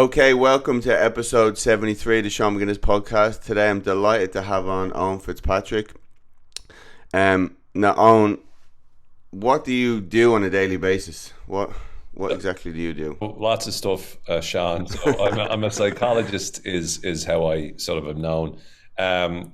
Okay, welcome to episode 73 of the Sean McGinnis podcast. Today I'm delighted to have on Owen Fitzpatrick. Now, Owen, what do you do on a daily basis? What exactly do you do? Lots of stuff, Sean. So I'm a psychologist is how I sort of am known.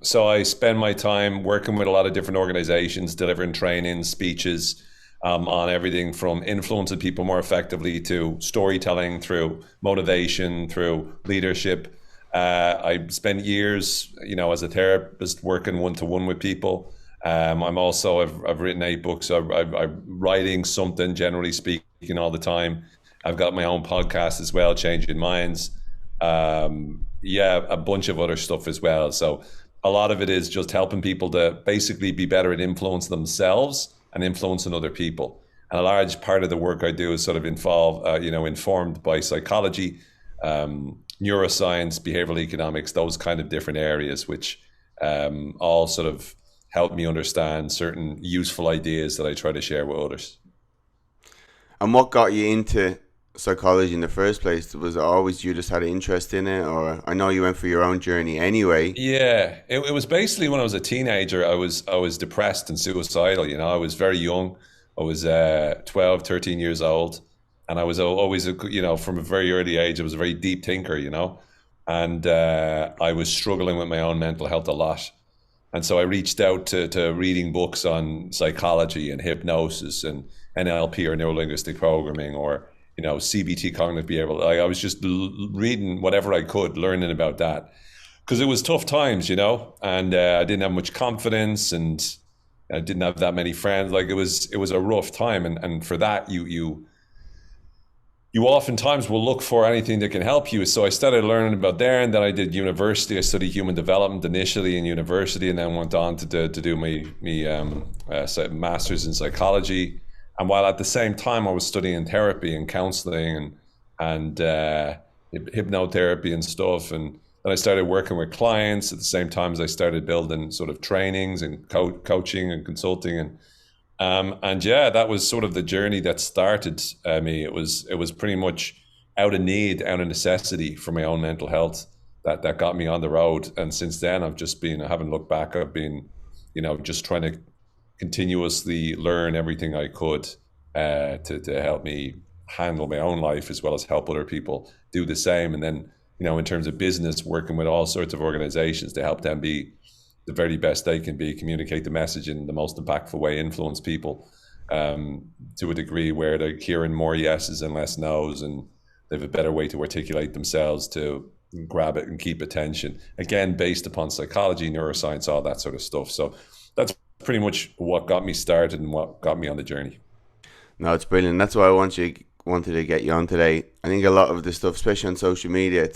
So I spend my time working with a lot of different organizations, delivering training, speeches on everything from influencing people more effectively to storytelling, through motivation, through leadership. I spent years, as a therapist working one-to-one with people. I've written 8 books. I'm writing something, generally speaking, all the time. I've got my own podcast as well, Changing Minds. A bunch of other stuff as well. So a lot of it is just helping people to basically be better at influencing themselves and influencing other people. And a large part of the work I do is sort of informed by psychology, neuroscience, behavioral economics, those kind of different areas, which all sort of help me understand certain useful ideas that I try to share with others. And what got you into psychology in the first place? Was it always you just had an interest in it, or I know you went for your own journey anyway? Yeah, it was basically when I was a teenager. I was depressed and suicidal. I was very young. I was 12, 13 years old, and I was always, from a very early age, I was a very deep thinker, and I was struggling with my own mental health a lot. And so I reached out to reading books on psychology and hypnosis and NLP, or neuro-linguistic programming, or CBT, cognitive behavioral. I was just reading whatever I could, learning about that, because it was tough times, and I didn't have much confidence, and I didn't have that many friends. Like it was a rough time, and for that you oftentimes will look for anything that can help you. So I started learning about there, and then I did university. I studied human development initially in university, and then went on to do my master's in psychology. And while at the same time I was studying therapy and counseling and hypnotherapy and stuff, and then I started working with clients at the same time as I started building sort of trainings and coaching and consulting, and that was sort of the journey that started me. It was pretty much out of need, out of necessity for my own mental health that got me on the road. And since then, I haven't looked back. I've been, just trying to continuously learn everything I could to help me handle my own life, as well as help other people do the same. And then, in terms of business, working with all sorts of organizations to help them be the very best they can be, communicate the message in the most impactful way, influence people to a degree where they're hearing more yeses and less nos, and they have a better way to articulate themselves to grab it and keep attention. Again, based upon psychology, neuroscience, all that sort of stuff. So that's pretty much what got me started and what got me on the journey. No, it's brilliant. That's why I wanted to get you on today. I think a lot of the stuff, especially on social media,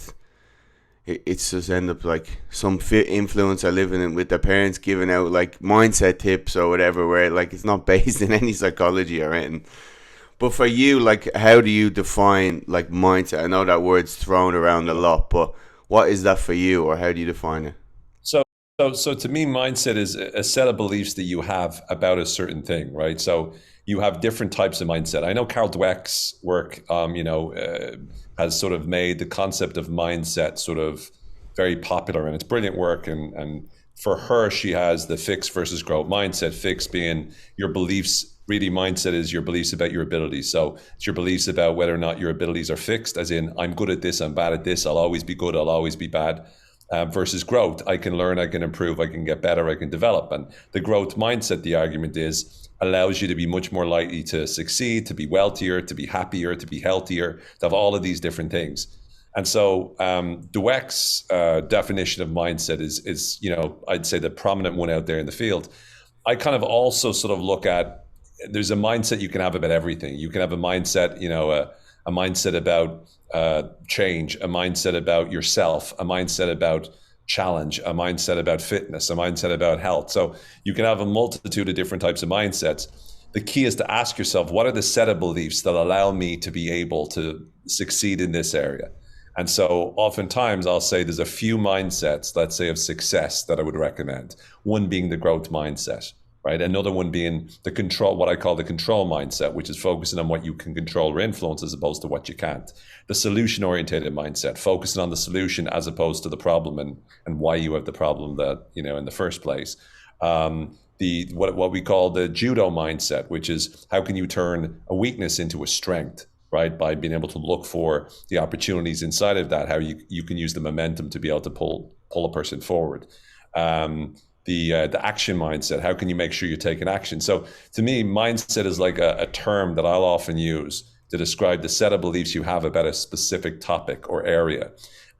it's just end up like some influencer living in with their parents giving out like mindset tips or whatever, where like it's not based in any psychology or anything. But for you, like, how do you define like mindset? I know that word's thrown around a lot, but what is that for you, or how do you define it? So to me, mindset is a set of beliefs that you have about a certain thing, right? So you have different types of mindset. I know Carol Dweck's work, has sort of made the concept of mindset sort of very popular, and it's brilliant work. And for her, she has the fixed versus growth mindset. Fixed being your beliefs. Really, mindset is your beliefs about your abilities. So it's your beliefs about whether or not your abilities are fixed, as in, I'm good at this, I'm bad at this, I'll always be good, I'll always be bad. Versus growth, I can learn, I can improve, I can get better, I can develop. And the growth mindset, the argument is, allows you to be much more likely to succeed, to be wealthier, to be happier, to be healthier, to have all of these different things. And so Dweck's definition of mindset is, I'd say the prominent one out there in the field. I kind of also sort of look at, there's a mindset you can have about everything. You can have a mindset, a mindset about change, a mindset about yourself, a mindset about challenge, a mindset about fitness, a mindset about health. So you can have a multitude of different types of mindsets. The key is to ask yourself, what are the set of beliefs that allow me to be able to succeed in this area? And so oftentimes I'll say there's a few mindsets, let's say, of success that I would recommend. One being the growth mindset. right? Another one being the control, what I call the control mindset, which is focusing on what you can control or influence as opposed to what you can't. The solution oriented mindset, focusing on the solution as opposed to the problem and why you have the problem that, in the first place. The what we call the judo mindset, which is how can you turn a weakness into a strength, right? By being able to look for the opportunities inside of that, how you can use the momentum to be able to pull a person forward. The action mindset, how can you make sure you're taking action? So to me, mindset is like a term that I'll often use to describe the set of beliefs you have about a specific topic or area.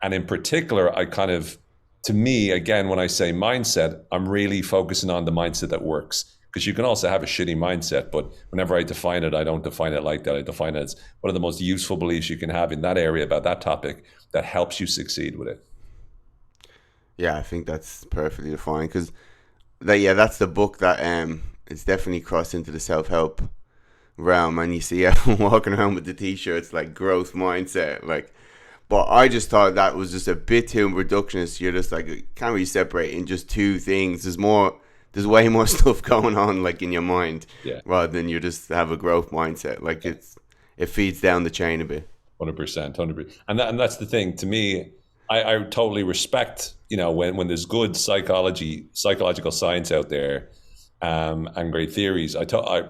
And in particular, to me, again, when I say mindset, I'm really focusing on the mindset that works. Because you can also have a shitty mindset, but whenever I define it, I don't define it like that. I define it as one of the most useful beliefs you can have in that area about that topic that helps you succeed with it. Yeah, I think that's perfectly defined, because that's the book that it's definitely crossed into the self-help realm, and you see everyone walking around with the t-shirts like growth mindset, like. But I just thought that was just a bit too reductionist. You're just like, can't really separate in just two things. There's way more stuff going on, like, in your mind, rather than you just have a growth mindset. Like, it feeds down the chain a bit. 100%. And that's the thing. To me, I totally respect, when there's good psychological science out there, and great theories. I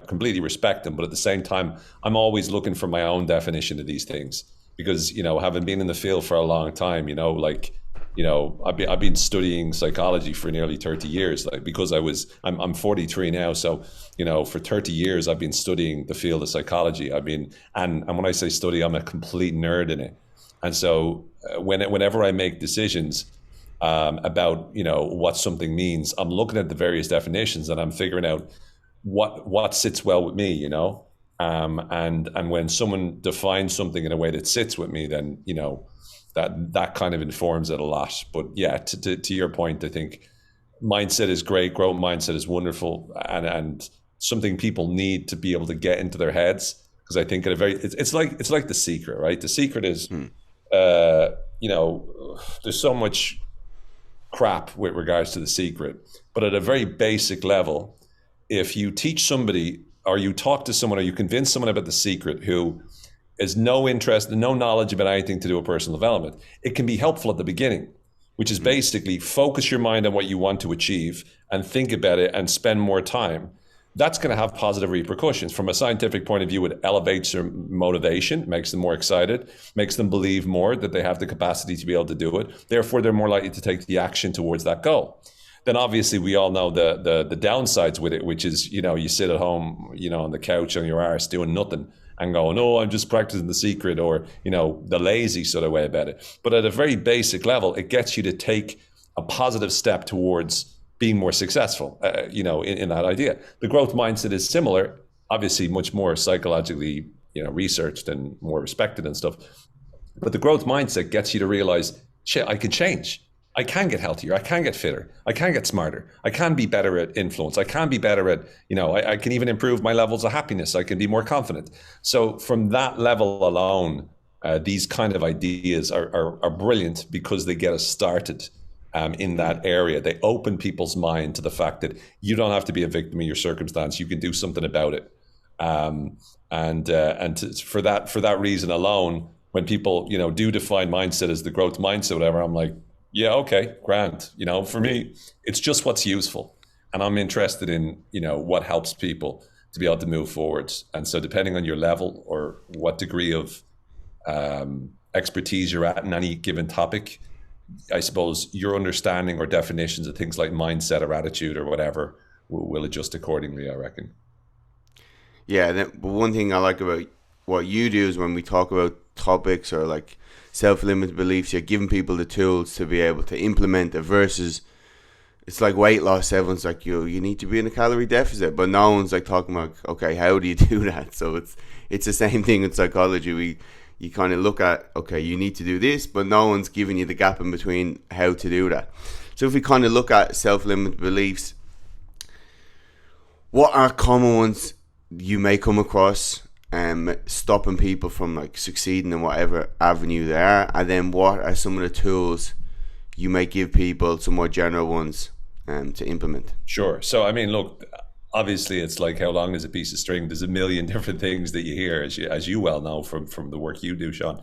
completely respect them, but at the same time, I'm always looking for my own definition of these things. Because, having been in the field for a long time, I've been studying psychology for nearly 30 years, like, because I'm 43 now. So, for 30 years, I've been studying the field of psychology. And when I say study, I'm a complete nerd in it. And so whenever I make decisions about, what something means, I'm looking at the various definitions and I'm figuring out what sits well with me, and when someone defines something in a way that sits with me, then that kind of informs it a lot. But yeah, to your point, I think mindset is great, growth mindset is wonderful, and something people need to be able to get into their heads, because I think it's like The Secret, right? The Secret is there's so much crap with regards to The Secret, but at a very basic level, if you teach somebody, or you talk to someone, or you convince someone about The Secret who has no interest and no knowledge about anything to do with personal development, it can be helpful at the beginning, which is basically focus your mind on what you want to achieve and think about it and spend more time. That's going to have positive repercussions. From a scientific point of view, it elevates their motivation, makes them more excited, makes them believe more that they have the capacity to be able to do it. Therefore, they're more likely to take the action towards that goal. Then obviously we all know the downsides with it, which is, you sit at home, on the couch on your arse doing nothing and going, oh, I'm just practicing The Secret, or, the lazy sort of way about it. But at a very basic level, it gets you to take a positive step towards being more successful, in that idea. The growth mindset is similar, obviously much more psychologically, researched and more respected and stuff. But the growth mindset gets you to realize, shit, I can change. I can get healthier. I can get fitter. I can get smarter. I can be better at influence. I can be better at, I can even improve my levels of happiness. I can be more confident. So from that level alone, these kind of ideas are brilliant, because they get us started in that area. They open people's mind to the fact that you don't have to be a victim of your circumstance. You can do something about it. For that reason alone, when people, do define mindset as the growth mindset, whatever, I'm like, yeah, okay, grand. For me, it's just what's useful. And I'm interested in, what helps people to be able to move forward. And so depending on your level or what degree of expertise you're at in any given topic, I suppose your understanding or definitions of things like mindset or attitude or whatever will adjust accordingly, I reckon. Yeah, but one thing I like about what you do is when we talk about topics or like self-limited beliefs, you're giving people the tools to be able to implement it, versus it's like weight loss. Everyone's like, you need to be in a calorie deficit, but no one's like talking about, okay, how do you do that? So it's the same thing in psychology. You kind of look at, okay, you need to do this, but no one's giving you the gap in between how to do that. So if we kind of look at self-limited beliefs, what are common ones you may come across stopping people from like succeeding in whatever avenue they are, and then what are some of the tools you may give people, some more general ones, to implement? Sure. So I mean, look, obviously it's like how long is a piece of string? There's a million different things that you hear, as you well know from the work you do, Sean.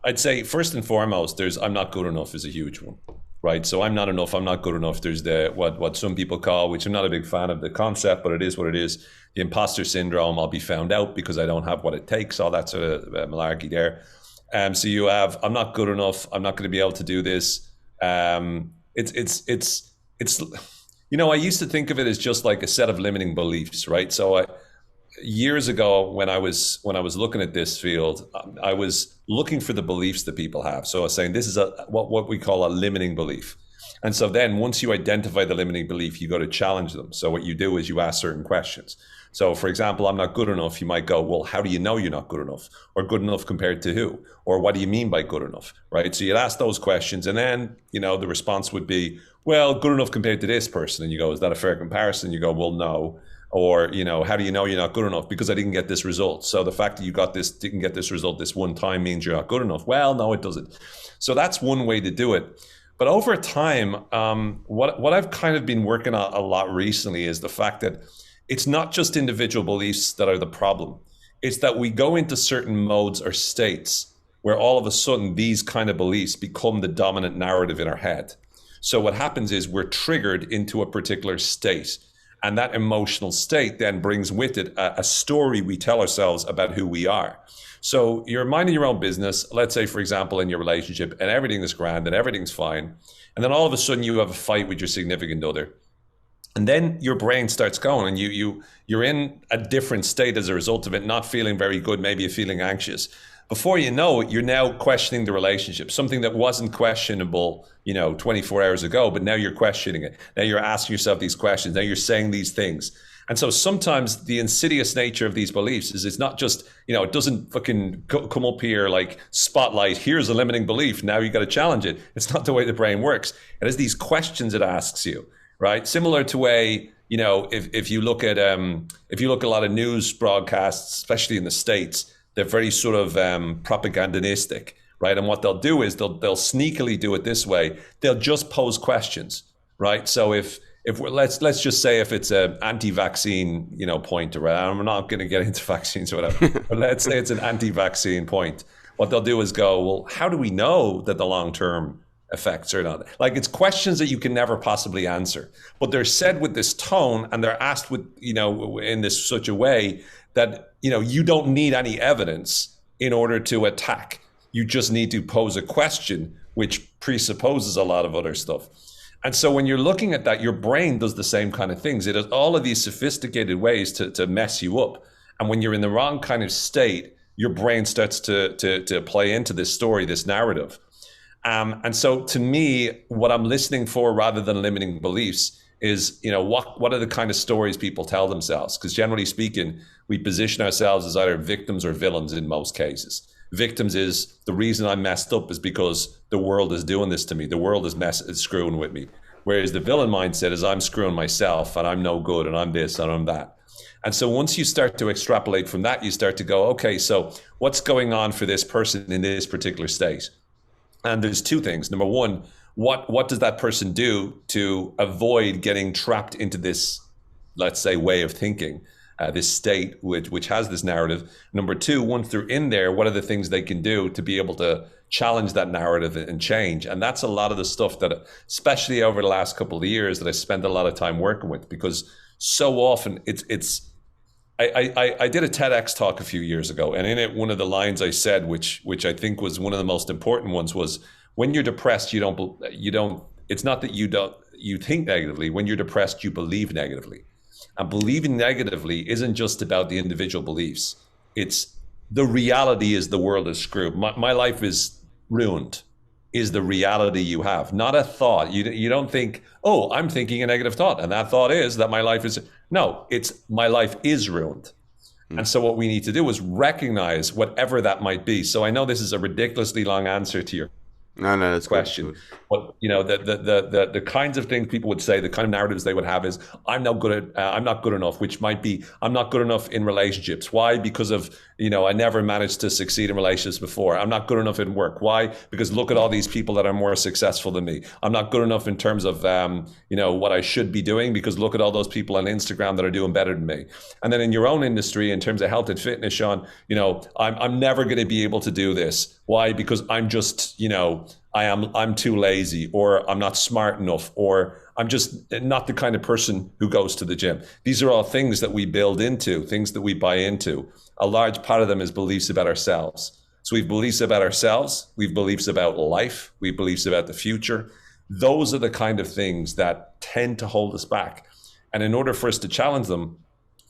I'd say first and foremost, there's I'm not good enough is a huge one, right? So I'm not enough, I'm not good enough. There's the what some people call, which I'm not a big fan of the concept, but it is what it is, the imposter syndrome. I'll be found out because I don't have what it takes, all that sort of malarkey there. So you have, I'm not good enough, I'm not going to be able to do this. It's I used to think of it as just like a set of limiting beliefs, right? So years ago, when I was looking at this field, I was looking for the beliefs that people have. So I was saying this is what we call a limiting belief. And so then once you identify the limiting belief, you go to challenge them. So what you do is you ask certain questions. So for example, I'm not good enough. You might go, well, how do you know you're not good enough? Or good enough compared to who? Or what do you mean by good enough, right? So you'd ask those questions, and then, the response would be, well, good enough compared to this person. And you go, is that a fair comparison? You go, well, no. Or, how do you know you're not good enough? Because I didn't get this result. So the fact that you didn't get this result this one time means you're not good enough. Well, no, it doesn't. So that's one way to do it. But over time, what I've kind of been working on a lot recently is the fact that it's not just individual beliefs that are the problem. It's that we go into certain modes or states where all of a sudden these kind of beliefs become the dominant narrative in our head. So what happens is we're triggered into a particular state. And that emotional state then brings with it a story we tell ourselves about who we are. So you're minding your own business, let's say, for example, in your relationship, and everything is grand and everything's fine. And then all of a sudden you have a fight with your significant other. And then your brain starts going, and you're in a different state as a result of it, not feeling very good, maybe you're feeling anxious. Before you know it, you're now questioning the relationship, something that wasn't questionable, 24 hours ago, but now you're questioning it. Now you're asking yourself these questions. Now you're saying these things. And so sometimes the insidious nature of these beliefs is it's not just, it doesn't fucking come up here like spotlight, here's a limiting belief, now you got to challenge it. It's not the way the brain works. It has these questions it asks you, right? Similar to way, if you look at a lot of news broadcasts, especially in the States, they're very sort of propagandistic, right? And what they'll do is they'll sneakily do it this way. They'll just pose questions, right? So if let's just say if it's an anti-vaccine, point around, I'm not going to get into vaccines or whatever, but let's say it's an anti-vaccine point. What they'll do is go, well, how do we know that the long-term effects are not? Like, it's questions that you can never possibly answer, but they're said with this tone, and they're asked with, in this such a way that, you don't need any evidence in order to attack. You just need to pose a question, which presupposes a lot of other stuff. And so when you're looking at that, your brain does the same kind of things. It has all of these sophisticated ways to mess you up. And when you're in the wrong kind of state, your brain starts to play into this story, this narrative. And so to me, what I'm listening for rather than limiting beliefs is, what are the kind of stories people tell themselves? Because generally speaking, we position ourselves as either victims or villains in most cases. Victims is, the reason I'm messed up is because the world is doing this to me. The world is screwing with me. Whereas the villain mindset is, I'm screwing myself and I'm no good and I'm this and I'm that. And so once you start to extrapolate from that, you start to go, okay, so what's going on for this person in this particular state? And there's two things. Number one, what does that person do to avoid getting trapped into this, let's say, way of thinking, this state which has this narrative? Number two, once they're in there, what are the things they can do to be able to challenge that narrative and change? And that's a lot of the stuff that, especially over the last couple of years, that I spent a lot of time working with, because so often I did a TEDx talk a few years ago, and in it, one of the lines I said, which I think was one of the most important ones, was, when you're depressed, you don't, it's not that you think negatively. When you're depressed, you believe negatively. And believing negatively isn't just about the individual beliefs. It's the reality is the world is screwed. My life is ruined, is the reality you have, not a thought. You don't think, oh, I'm thinking a negative thought, and that thought is that my life is, no, it's my life is ruined. And so what we need to do is recognize whatever that might be. So I know this is a ridiculously long answer to your No, no, that's good. That's Question. good. But the kinds of things people would say, the kind of narratives they would have is, I'm not good enough, which might be, I'm not good enough in relationships. Why? Because of, I never managed to succeed in relationships before. I'm not good enough in work. Why? Because look at all these people that are more successful than me. I'm not good enough in terms of what I should be doing, because look at all those people on Instagram that are doing better than me. And then in your own industry, in terms of health and fitness, Sean, I'm never going to be able to do this. Why? Because I'm just, I'm too lazy, or I'm not smart enough, or I'm just not the kind of person who goes to the gym. These are all things that we build into, things that we buy into. A large part of them is beliefs about ourselves. So we have beliefs about ourselves, we have beliefs about life, we have beliefs about the future. Those are the kind of things that tend to hold us back. And in order for us to challenge them,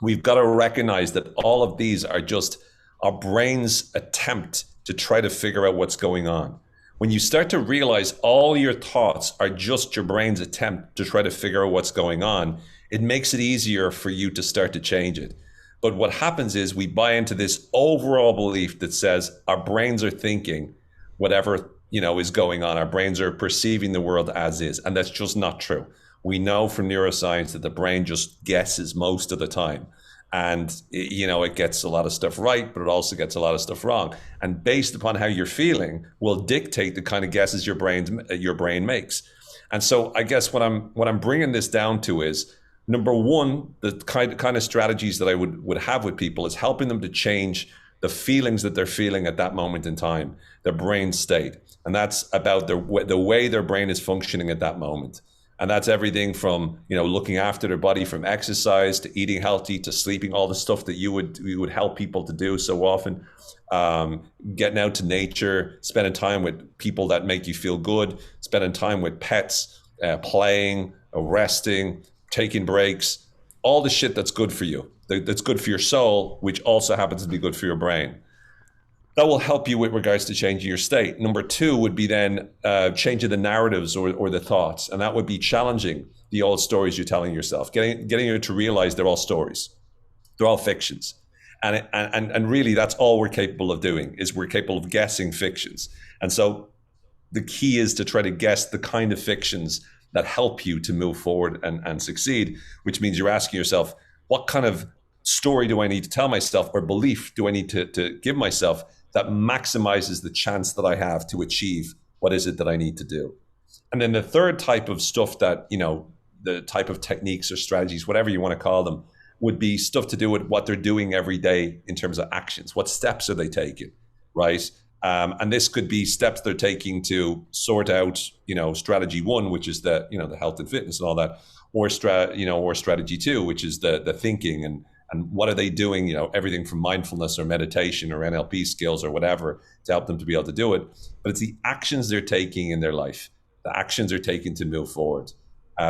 we've got to recognize that all of these are just our brain's attempt to try to figure out what's going on. When you start to realize all your thoughts are just your brain's attempt to try to figure out what's going on, it makes it easier for you to start to change it. But what happens is we buy into this overall belief that says our brains are thinking whatever, is going on. Our brains are perceiving the world as is. And that's just not true. We know from neuroscience that the brain just guesses most of the time. And, it gets a lot of stuff right, but it also gets a lot of stuff wrong. And based upon how you're feeling will dictate the kind of guesses your brain makes. And so I guess what I'm bringing this down to is, number one, the kind of strategies that I would have with people is helping them to change the feelings that they're feeling at that moment in time, their brain state. And that's about the way their brain is functioning at that moment. And that's everything from, looking after their body, from exercise to eating healthy to sleeping, all the stuff that you would help people to do so often. Getting out to nature, spending time with people that make you feel good, spending time with pets, playing, resting, taking breaks, all the shit that's good for you, that's good for your soul, which also happens to be good for your brain. That will help you with regards to changing your state. Number two would be then changing the narratives or the thoughts. And that would be challenging the old stories you're telling yourself, getting you to realize they're all stories. They're all fictions. And really that's all we're capable of doing, is we're capable of guessing fictions. And so the key is to try to guess the kind of fictions that help you to move forward and succeed, which means you're asking yourself, what kind of story do I need to tell myself, or belief do I need to give myself that maximizes the chance that I have to achieve what is it that I need to do? And then the third type of stuff that, the type of techniques or strategies, whatever you want to call them, would be stuff to do with what they're doing every day in terms of actions. What steps are they taking, right? And this could be steps they're taking to sort out, strategy one, which is the health and fitness and all that, or strategy two, which is the thinking and what are they doing, everything from mindfulness or meditation or NLP skills or whatever to help them to be able to do it. But it's the actions they're taking in their life, the actions they're taking to move forward.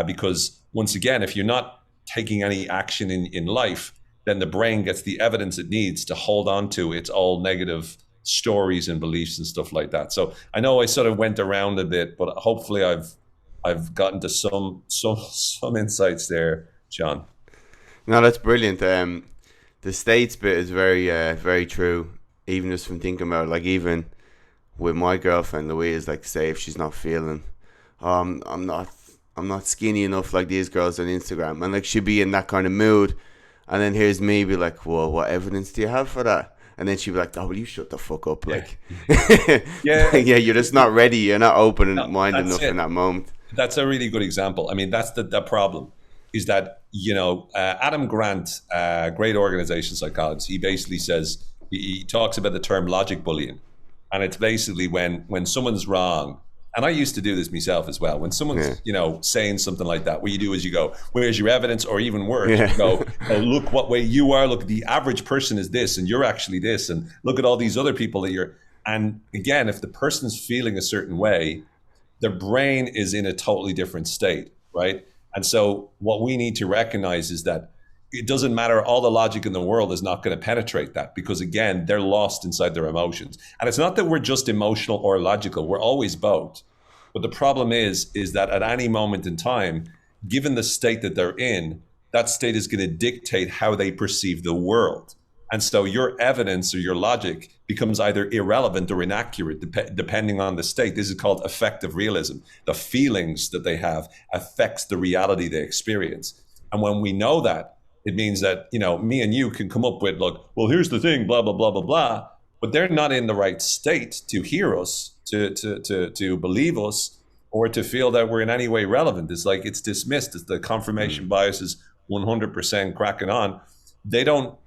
Because once again, if you're not taking any action in life, then the brain gets the evidence it needs to hold on to its all negative stories and beliefs and stuff like that. So I know I sort of went around a bit, but hopefully I've gotten to some insights there, John. No, that's brilliant. The states bit is very true. Even just from thinking about, like, even with my girlfriend, Louise, like, say if she's not feeling, I'm not skinny enough like these girls on Instagram, and like she'd be in that kind of mood, and then here's me be like, well, what evidence do you have for that? And then she'd be like, oh, will you shut the fuck up? Like, yeah, you're just not ready. You're not open and minded enough in that moment. That's a really good example. I mean, that's the problem, is that, Adam Grant, great organization psychologist, he basically says, he talks about the term logic bullying. And it's basically when someone's wrong, and I used to do this myself as well. When someone's, saying something like that, what you do is you go, where's your evidence? Or even worse, you go, oh, look what way you are. Look, the average person is this, and you're actually this. And look at all these other people that you're. And again, if the person's feeling a certain way, their brain is in a totally different state, right? And so what we need to recognize is that it doesn't matter. All the logic in the world is not going to penetrate that, because again, they're lost inside their emotions. And it's not that we're just emotional or logical. We're always both. But the problem is that at any moment in time, given the state that they're in, that state is going to dictate how they perceive the world. And so your evidence or your logic becomes either irrelevant or inaccurate, depending on the state. This is called affective realism. The feelings that they have affects the reality they experience. And when we know that, it means that, me and you can come up with, look, well, here's the thing, blah, blah, blah, blah, blah. But they're not in the right state to hear us, to believe us, or to feel that we're in any way relevant. It's like it's dismissed. It's the confirmation bias is 100% cracking on.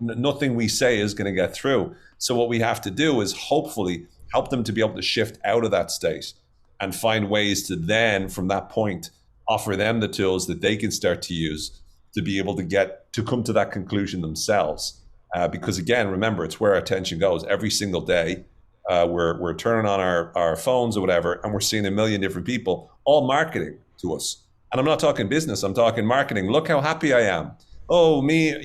Nothing we say is going to get through. So what we have to do is hopefully help them to be able to shift out of that state and find ways to then, from that point, offer them the tools that they can start to use to be able to come to that conclusion themselves. Because again, remember, it's where our attention goes every single day. We're turning on our phones or whatever, and we're seeing a million different people all marketing to us. And I'm not talking business, I'm talking marketing. Look how happy I am. Oh, me,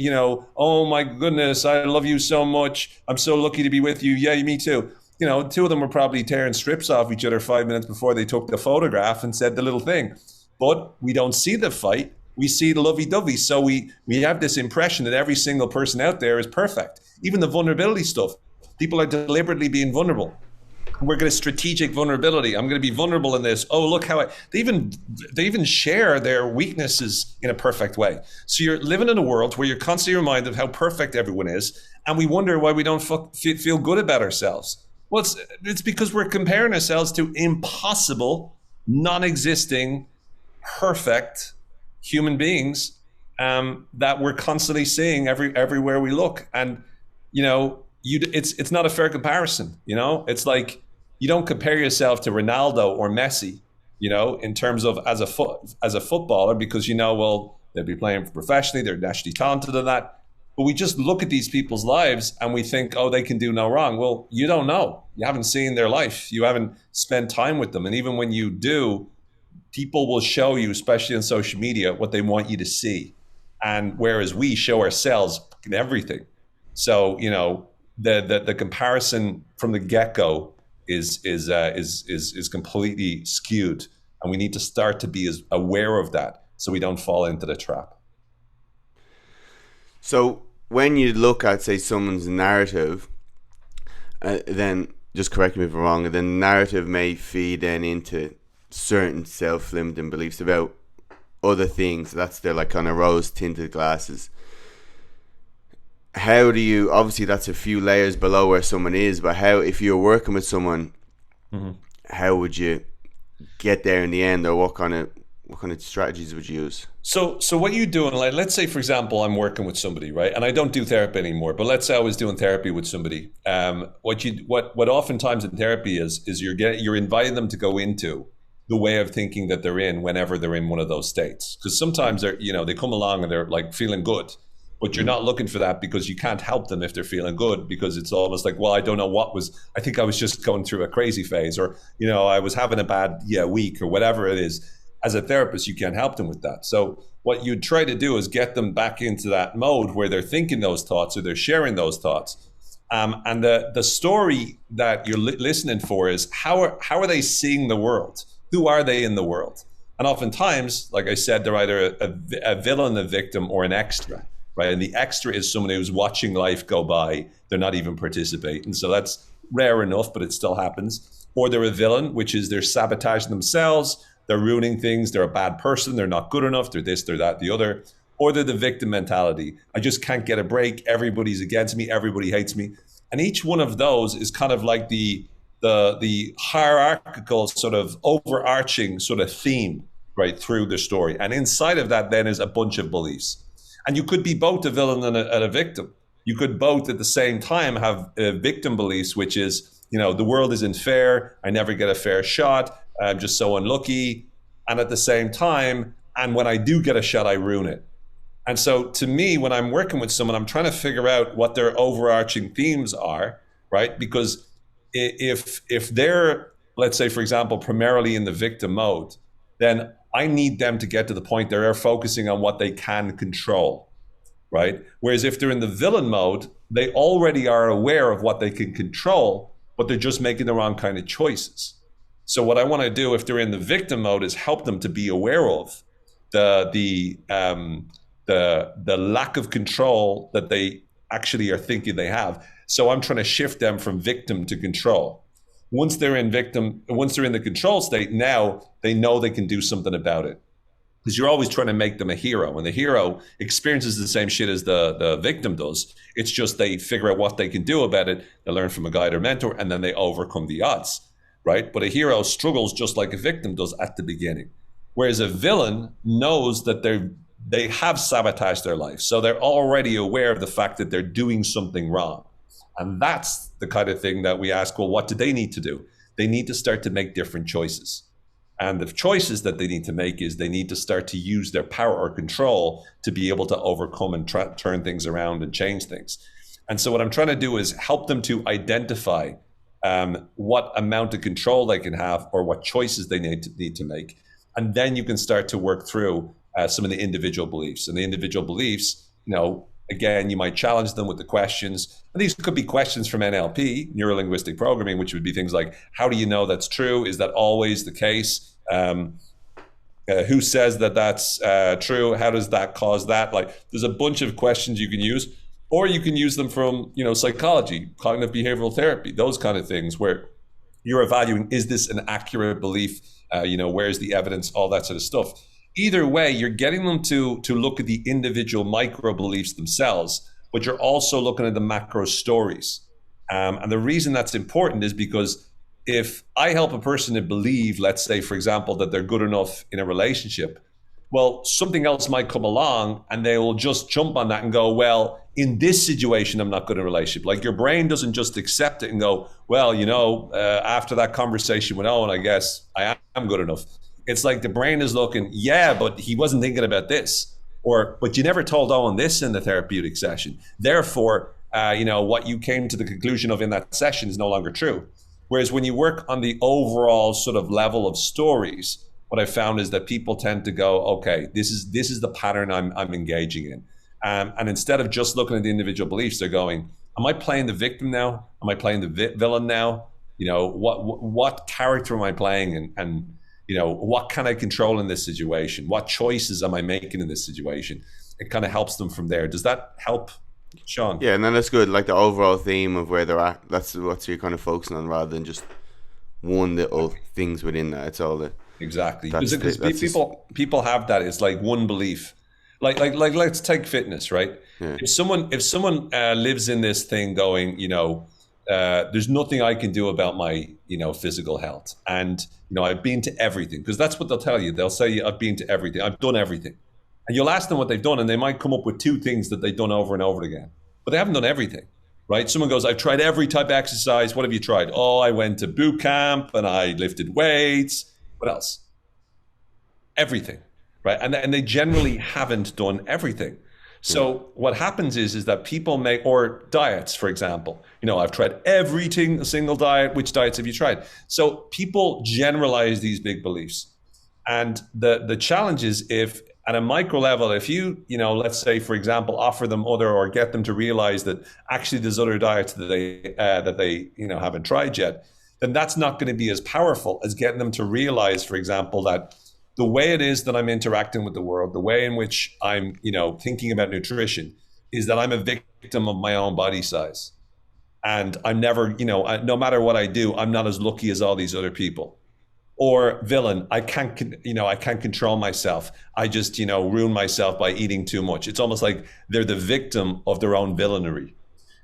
oh my goodness, I love you so much. I'm so lucky to be with you. Yeah, me too. Two of them were probably tearing strips off each other 5 minutes before they took the photograph and said the little thing. But we don't see the fight. We see the lovey-dovey. So we have this impression that every single person out there is perfect. Even the vulnerability stuff. People are deliberately being vulnerable. We're going to strategic vulnerability. I'm going to be vulnerable in this. Oh, look how they even share their weaknesses in a perfect way. So you're living in a world where you're constantly reminded of how perfect everyone is, and we wonder why we don't feel good about ourselves. Well, it's because we're comparing ourselves to impossible, non-existing, perfect human beings that we're constantly seeing everywhere we look, and it's not a fair comparison. It's like you don't compare yourself to Ronaldo or Messi, in terms of as a footballer, because well, they'll be playing professionally, they're naturally talented in that. But we just look at these people's lives and we think, oh, they can do no wrong. Well, you don't know. You haven't seen their life. You haven't spent time with them. And even when you do, people will show you, especially on social media, what they want you to see. And whereas we show ourselves in everything. So, the comparison from the get-go is completely skewed, and we need to start to be as aware of that so we don't fall into the trap. So when you look at, say, someone's narrative, then just correct me if I'm wrong, the narrative may feed then into certain self-limiting beliefs about other things. That's their like kind of rose-tinted glasses. How do you, obviously that's a few layers below where someone is, but how, if you're working with someone, how would you get there in the end, or what kind of strategies would you use? So what you do, like, let's say, for example, I'm working with somebody, right? And I don't do therapy anymore, but let's say I was doing therapy with somebody. What oftentimes in therapy is you're inviting them to go into the way of thinking that they're in whenever they're in one of those states. Because sometimes they come along and they're like feeling good, but you're not looking for that because you can't help them if they're feeling good, because it's almost like, well, I don't know I think I was just going through a crazy phase, or, I was having a bad week, or whatever it is. As a therapist, you can't help them with that. So what you try to do is get them back into that mode where they're thinking those thoughts, or they're sharing those thoughts. And the story that you're listening for is how are they seeing the world? Who are they in the world? And oftentimes, like I said, they're either a villain, a victim, or an extra, right? And the extra is someone who's watching life go by. They're not even participating. So that's rare enough, but it still happens. Or they're a villain, which is they're sabotaging themselves. They're ruining things. They're a bad person. They're not good enough. They're this, they're that, the other. Or they're the victim mentality. I just can't get a break. Everybody's against me. Everybody hates me. And each one of those is kind of like the hierarchical sort of overarching sort of theme right through the story. And inside of that then is a bunch of beliefs. And you could be both a villain and a victim. You could both at the same time have victim beliefs, which is, the world isn't fair. I never get a fair shot. I'm just so unlucky. And at the same time, and when I do get a shot, I ruin it. And so to me, when I'm working with someone, I'm trying to figure out what their overarching themes are, right? Because if they're, let's say, for example, primarily in the victim mode, then I need them to get to the point that they're focusing on what they can control, right? Whereas if they're in the villain mode, they already are aware of what they can control, but they're just making the wrong kind of choices. So what I want to do if they're in the victim mode is help them to be aware of the lack of control that they actually are thinking they have. So I'm trying to shift them from victim to control. Once they're in the control state, now they know they can do something about it. Because you're always trying to make them a hero. And the hero experiences the same shit as the victim does. It's just they figure out what they can do about it. They learn from a guide or mentor, and then they overcome the odds, right? But a hero struggles just like a victim does at the beginning. Whereas a villain knows that they have sabotaged their life. So they're already aware of the fact that they're doing something wrong. And that's the kind of thing that we ask, well, what do they need to do? They need to start to make different choices. And the choices that they need to make is they need to start to use their power or control to be able to overcome and turn things around and change things. And so what I'm trying to do is help them to identify what amount of control they can have or what choices they need to make. And then you can start to work through some of the individual beliefs. And the individual beliefs, again, you might challenge them with the questions. And these could be questions from NLP, neuro-linguistic programming, which would be things like, how do you know that's true? Is that always the case? Who says that that's true? How does that cause that? Like, there's a bunch of questions you can use, or you can use them from, psychology, cognitive behavioral therapy, those kind of things where you're evaluating, is this an accurate belief? Where's the evidence? All that sort of stuff. Either way, you're getting them to look at the individual micro beliefs themselves, but you're also looking at the macro stories. And the reason that's important is because if I help a person to believe, let's say, for example, that they're good enough in a relationship, well, something else might come along and they will just jump on that and go, well, in this situation, I'm not good in a relationship. Like, your brain doesn't just accept it and go, well, after that conversation with Owen, I guess I am good enough. It's like the brain is looking, yeah, but he wasn't thinking about this. But you never told Owen this in the therapeutic session. Therefore, what you came to the conclusion of in that session is no longer true. Whereas when you work on the overall sort of level of stories, what I found is that people tend to go, okay, this is the pattern I'm engaging in. And instead of just looking at the individual beliefs, they're going, am I playing the victim now? Am I playing the villain now? What character am I playing? And what can I control in this situation? What choices am I making in this situation? It kind of helps them from there. Does that help, Sean? Yeah, and then that's good. Like the overall theme of where they're at, that's what you're kind of focusing on rather than just one little things within that. It's all that. Exactly. Because people have that. It's like one belief. Like let's take fitness, right? Yeah. If someone lives in this thing going, there's nothing I can do about my, physical health. And, I've been to everything, because that's what they'll tell you. They'll say, I've been to everything. I've done everything. And you'll ask them what they've done, and they might come up with two things that they've done over and over again. But they haven't done everything, right? Someone goes, I've tried every type of exercise. What have you tried? Oh, I went to boot camp and I lifted weights. What else? Everything, right? And they generally haven't done everything. So what happens is that people make, or diets, for example, I've tried every single diet. Which diets have you tried? So people generalize these big beliefs. And the challenge is, if at a micro level, if you, let's say, for example, offer them or get them to realize that actually there's other diets that they haven't tried yet, then that's not going to be as powerful as getting them to realize, for example, that the way it is that I'm interacting with the world, the way in which I'm, thinking about nutrition, is that I'm a victim of my own body size. And I'm never, no matter what I do, I'm not as lucky as all these other people. Or villain, I can't control myself. I just, ruin myself by eating too much. It's almost like they're the victim of their own villainy.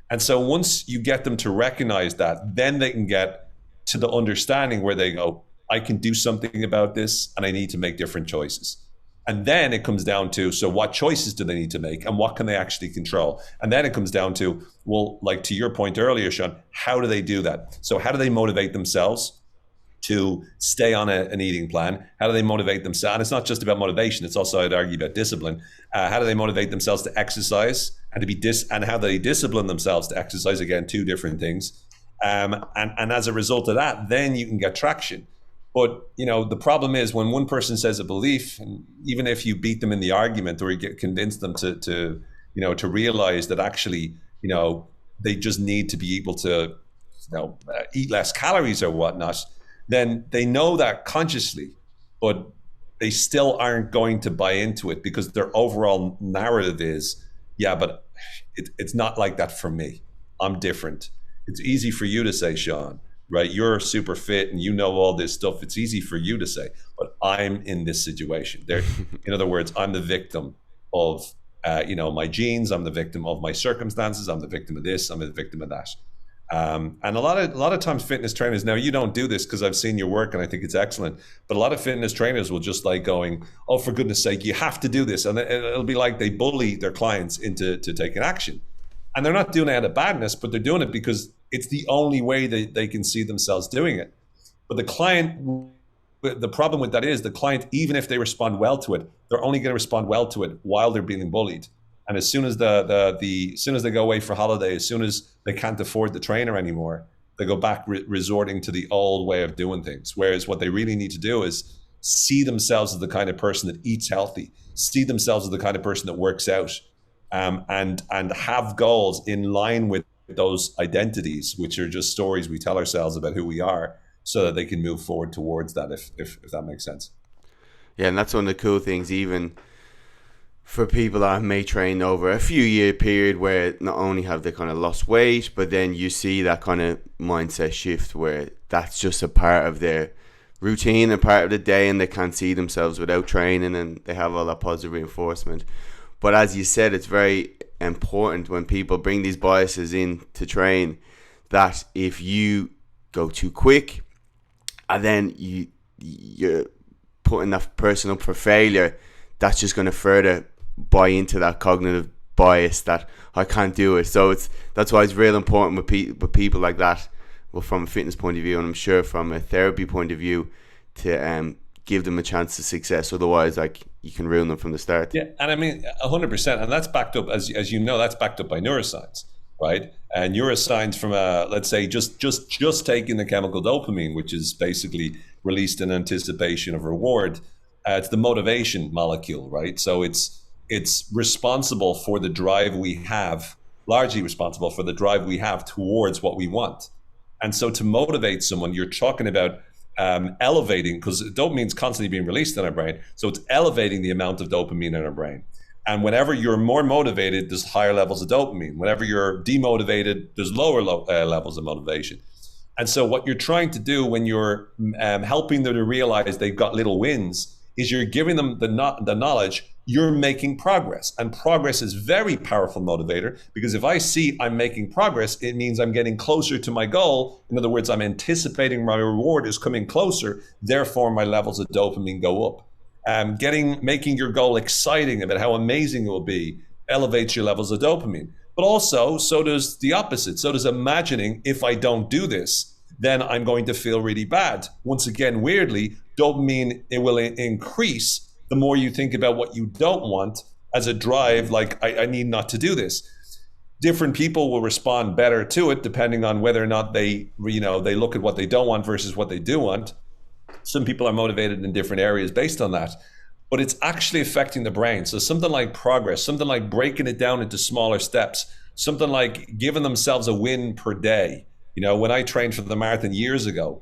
And so once you get them to recognize that, then they can get to the understanding where they go, I can do something about this, and I need to make different choices. And then it comes down to, so what choices do they need to make, and what can they actually control? And then it comes down to, well, like to your point earlier, Sean, how do they do that? So how do they motivate themselves to stay on an eating plan? How do they motivate themselves? And it's not just about motivation, it's also, I'd argue, about discipline. How do they motivate themselves to exercise, and to be and how do they discipline themselves to exercise? Again, two different things. And as a result of that, then you can get traction. But, the problem is when one person says a belief, and even if you beat them in the argument or you convince them to realize that actually, they just need to be able to, eat less calories or whatnot, then they know that consciously, but they still aren't going to buy into it because their overall narrative is, yeah, but it's not like that for me. I'm different. It's easy for you to say, Sean, right? You're super fit and you know all this stuff. It's easy for you to say, but I'm in this situation. There, in other words, I'm the victim of my genes. I'm the victim of my circumstances. I'm the victim of this. I'm the victim of that. And a lot of times fitness trainers, now you don't do this because I've seen your work and I think it's excellent, but a lot of fitness trainers will just like going, oh, for goodness sake, you have to do this. And it'll be like they bully their clients into taking action. And they're not doing it out of badness, but they're doing it because it's the only way they can see themselves doing it. But the problem with that is the client, even if they respond well to it, they're only going to respond well to it while they're being bullied. And as soon as as soon as they go away for holiday, as soon as they can't afford the trainer anymore, they go back resorting to the old way of doing things. Whereas what they really need to do is see themselves as the kind of person that eats healthy, see themselves as the kind of person that works out, and have goals in line with those identities, which are just stories we tell ourselves about who we are, so that they can move forward towards that, if that makes sense. Yeah, and that's one of the cool things, even for people that may train over a few year period, where not only have they kind of lost weight, but then you see that kind of mindset shift where that's just a part of their routine, a part of the day, and they can't see themselves without training, and they have all that positive reinforcement. But as you said, it's very important when people bring these biases in to train, that if you go too quick and then you're putting that person up for failure, that's just going to further buy into that cognitive bias that I can't do it. So that's why it's real important with people like that, well, from a fitness point of view, and I'm sure from a therapy point of view, to give them a chance to success. Otherwise, like, you can ruin them from the start. Yeah, and I mean 100%, and that's backed up, as you know, that's backed up by neuroscience, right? And neuroscience, from let's say just taking the chemical dopamine, which is basically released in anticipation of reward. It's the motivation molecule, right? So it's responsible for the drive we have, largely responsible for the drive we have towards what we want. And so to motivate someone, you're talking about elevating, because dopamine is constantly being released in our brain. So it's elevating the amount of dopamine in our brain. And whenever you're more motivated, there's higher levels of dopamine. Whenever you're demotivated, there's lower levels of motivation. And so what you're trying to do when you're helping them to realize they've got little wins is you're giving them the knowledge you're making progress. And progress is very powerful motivator, because if I see I'm making progress, it means I'm getting closer to my goal. In other words, I'm anticipating my reward is coming closer. Therefore, my levels of dopamine go up. Making your goal exciting about how amazing it will be elevates your levels of dopamine. But also, so does the opposite. So does imagining, if I don't do this, then I'm going to feel really bad. Once again, weirdly, dopamine, it will increase the more you think about what you don't want as a drive, like I need not to do this. Different people will respond better to it depending on whether or not they look at what they don't want versus what they do want. Some people are motivated in different areas based on that, but it's actually affecting the brain. So something like progress, something like breaking it down into smaller steps, something like giving themselves a win per day. When I trained for the marathon years ago,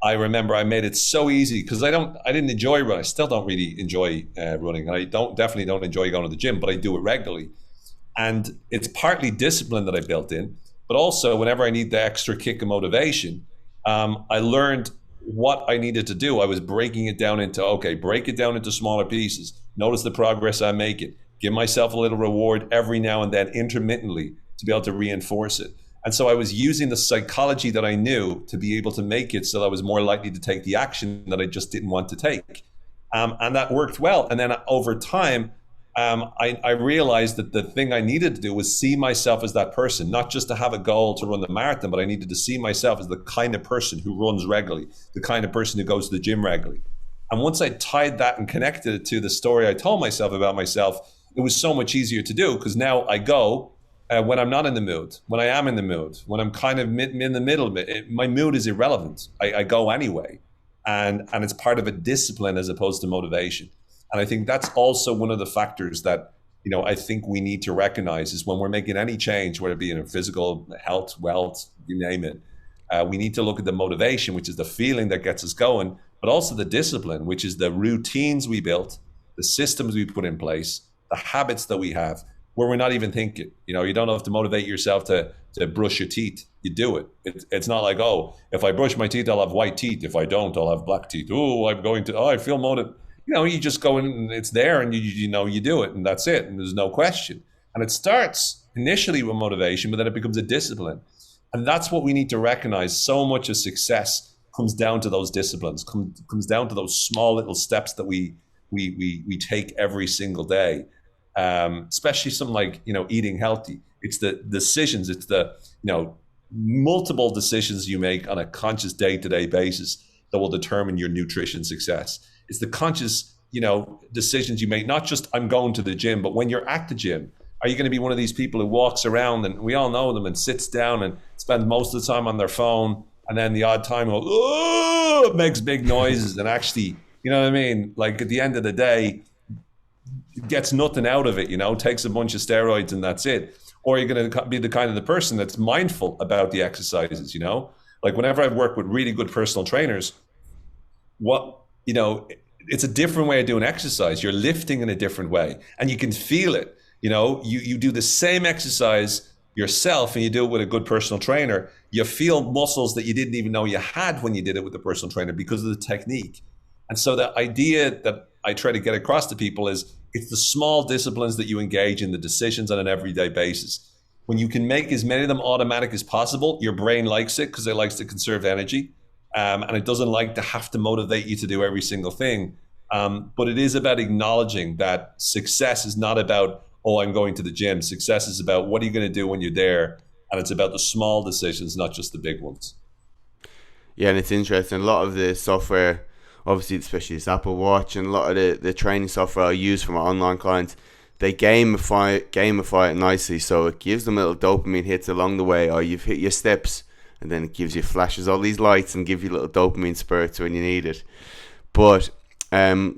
I remember I made it so easy, because I didn't enjoy running. I still don't really enjoy running. I definitely don't enjoy going to the gym, but I do it regularly. And it's partly discipline that I built in, but also whenever I need the extra kick of motivation, I learned what I needed to do. I was breaking it down into smaller pieces. Notice the progress I'm making. Give myself a little reward every now and then, intermittently, to be able to reinforce it. And so I was using the psychology that I knew to be able to make it so that I was more likely to take the action that I just didn't want to take. And that worked well. And then over time, I realized that the thing I needed to do was see myself as that person, not just to have a goal to run the marathon, but I needed to see myself as the kind of person who runs regularly, the kind of person who goes to the gym regularly. And once I tied that and connected it to the story I told myself about myself, it was so much easier to do, because now I go when I'm not in the mood, when I am in the mood, when I'm kind of in the middle of it, my mood is irrelevant. I go anyway. And it's part of a discipline as opposed to motivation. And I think that's also one of the factors that, I think we need to recognize is when we're making any change, whether it be in physical health, wealth, you name it, we need to look at the motivation, which is the feeling that gets us going, but also the discipline, which is the routines we built, the systems we put in place, the habits that we have. where we're not even thinking. You don't have to motivate yourself to brush your teeth. You do it. It's not like, oh, if I brush my teeth, I'll have white teeth. If I don't, I'll have black teeth. I feel motivated. You just go in and it's there, and you do it, and that's it. And there's no question. And it starts initially with motivation, but then it becomes a discipline. And that's what we need to recognize. So much of success comes down to those disciplines, comes down to those small little steps that we take every single day. Especially something like, eating healthy. It's the decisions, it's the, multiple decisions you make on a conscious day-to-day basis that will determine your nutrition success. It's the conscious, decisions you make, not just I'm going to the gym, but when you're at the gym, are you going to be one of these people who walks around, and we all know them, and sits down and spends most of the time on their phone, and then the odd time makes big noises, and actually, you know what I mean? Like, at the end of the day, gets nothing out of it, takes a bunch of steroids and that's it. Or you're going to be the kind of the person that's mindful about the exercises, like whenever I've worked with really good personal trainers, it's a different way of doing exercise. You're lifting in a different way, and you can feel it. You do the same exercise yourself and you do it with a good personal trainer. You feel muscles that you didn't even know you had when you did it with the personal trainer because of the technique. And so the idea that I try to get across to people is it's the small disciplines that you engage in, the decisions on an everyday basis. When you can make as many of them automatic as possible, your brain likes it because it likes to conserve energy. And it doesn't like to have to motivate you to do every single thing. But it is about acknowledging that success is not about, oh, I'm going to the gym. Success is about what are you going to do when you're there? And it's about the small decisions, not just the big ones. Yeah, and it's interesting. A lot of the software, obviously, especially this Apple Watch, and a lot of the training software I use for my online clients, they gamify it nicely, so it gives them little dopamine hits along the way. Or you've hit your steps, and then it gives you flashes all these lights and give you little dopamine spurts when you need it. But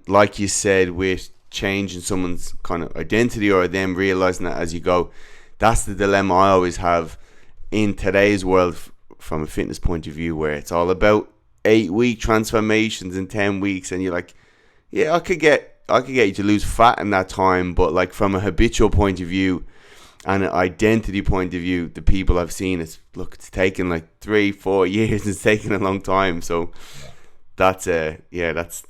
like you said, with changing someone's kind of identity or them realizing that as you go, that's the dilemma I always have in today's world from a fitness point of view, where it's all about 8-week transformations in 10 weeks, and you're like, yeah, I could get you to lose fat in that time, but like from a habitual point of view and an identity point of view, the people I've seen, it's taken like 3-4 years. It's taken a long time. So that's the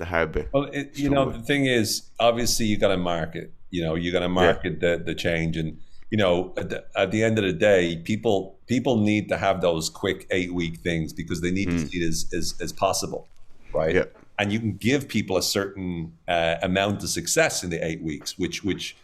hard bit. Well, the thing is, obviously you got to market, you got to market the change. And, at the end of the day, people need to have those quick 8-week things because they need to see it as possible. Right. Yeah. And you can give people a certain amount of success in the 8 weeks, which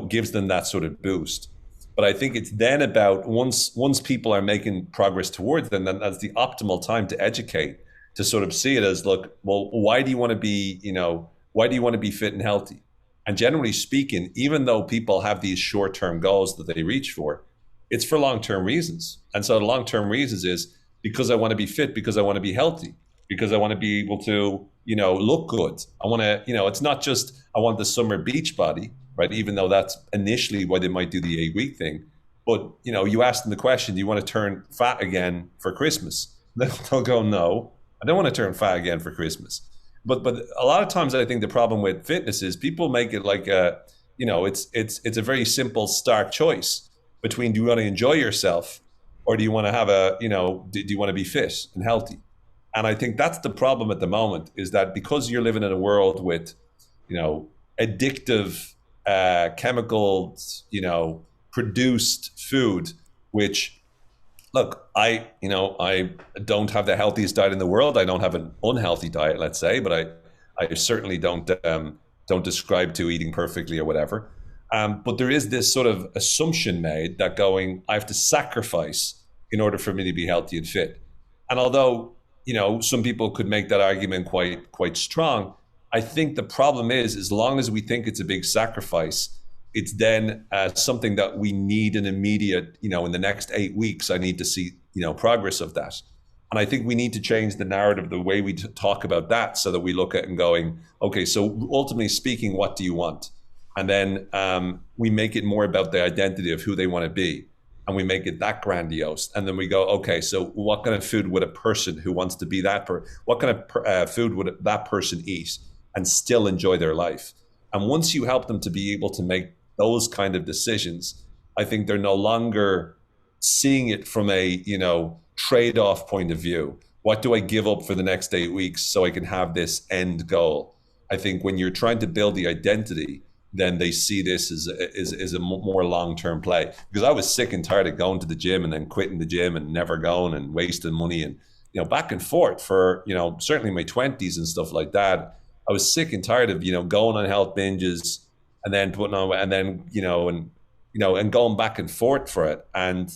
gives them that sort of boost. But I think it's then about once people are making progress towards them, then that's the optimal time to educate, to sort of see it as, look, well, why do you want to be fit and healthy? And generally speaking, even though people have these short-term goals that they reach for, it's for long-term reasons. And so the long-term reasons is because I want to be fit, because I want to be healthy, because I want to be able to, look good. I want to, it's not just I want the summer beach body, right? Even though that's initially why they might do the 8-week thing. But, you ask them the question, do you want to turn fat again for Christmas? They'll go, no, I don't want to turn fat again for Christmas. But a lot of times I think the problem with fitness is people make it like it's a very simple stark choice between, do you want to enjoy yourself or do you want to have do you want to be fit and healthy? And I think that's the problem at the moment, is that because you're living in a world with, addictive chemicals, produced food, which, look, I don't have the healthiest diet in the world. I don't have an unhealthy diet, let's say, but I certainly don't describe to eating perfectly or whatever. But there is this sort of assumption made that I have to sacrifice in order for me to be healthy and fit. And although, some people could make that argument quite strong, I think the problem is, as long as we think it's a big sacrifice, it's then something that we need an immediate, in the next 8 weeks, I need to see, progress of that. And I think we need to change the narrative, the way we talk about that, so that we look at and going, okay, so ultimately speaking, what do you want? And then we make it more about the identity of who they want to be. And we make it that grandiose. And then we go, okay, so what kind of food would a person who wants to be what kind of food would that person eat and still enjoy their life? And once you help them to be able to make those kind of decisions, I think they're no longer seeing it from a, trade-off point of view. What do I give up for the next 8 weeks so I can have this end goal? I think when you're trying to build the identity, then they see this as a more long-term play. Because I was sick and tired of going to the gym and then quitting the gym and never going and wasting money and, back and forth for, certainly my 20s and stuff like that. I was sick and tired of, going on health binges and then putting on, and then, and going back and forth for it. And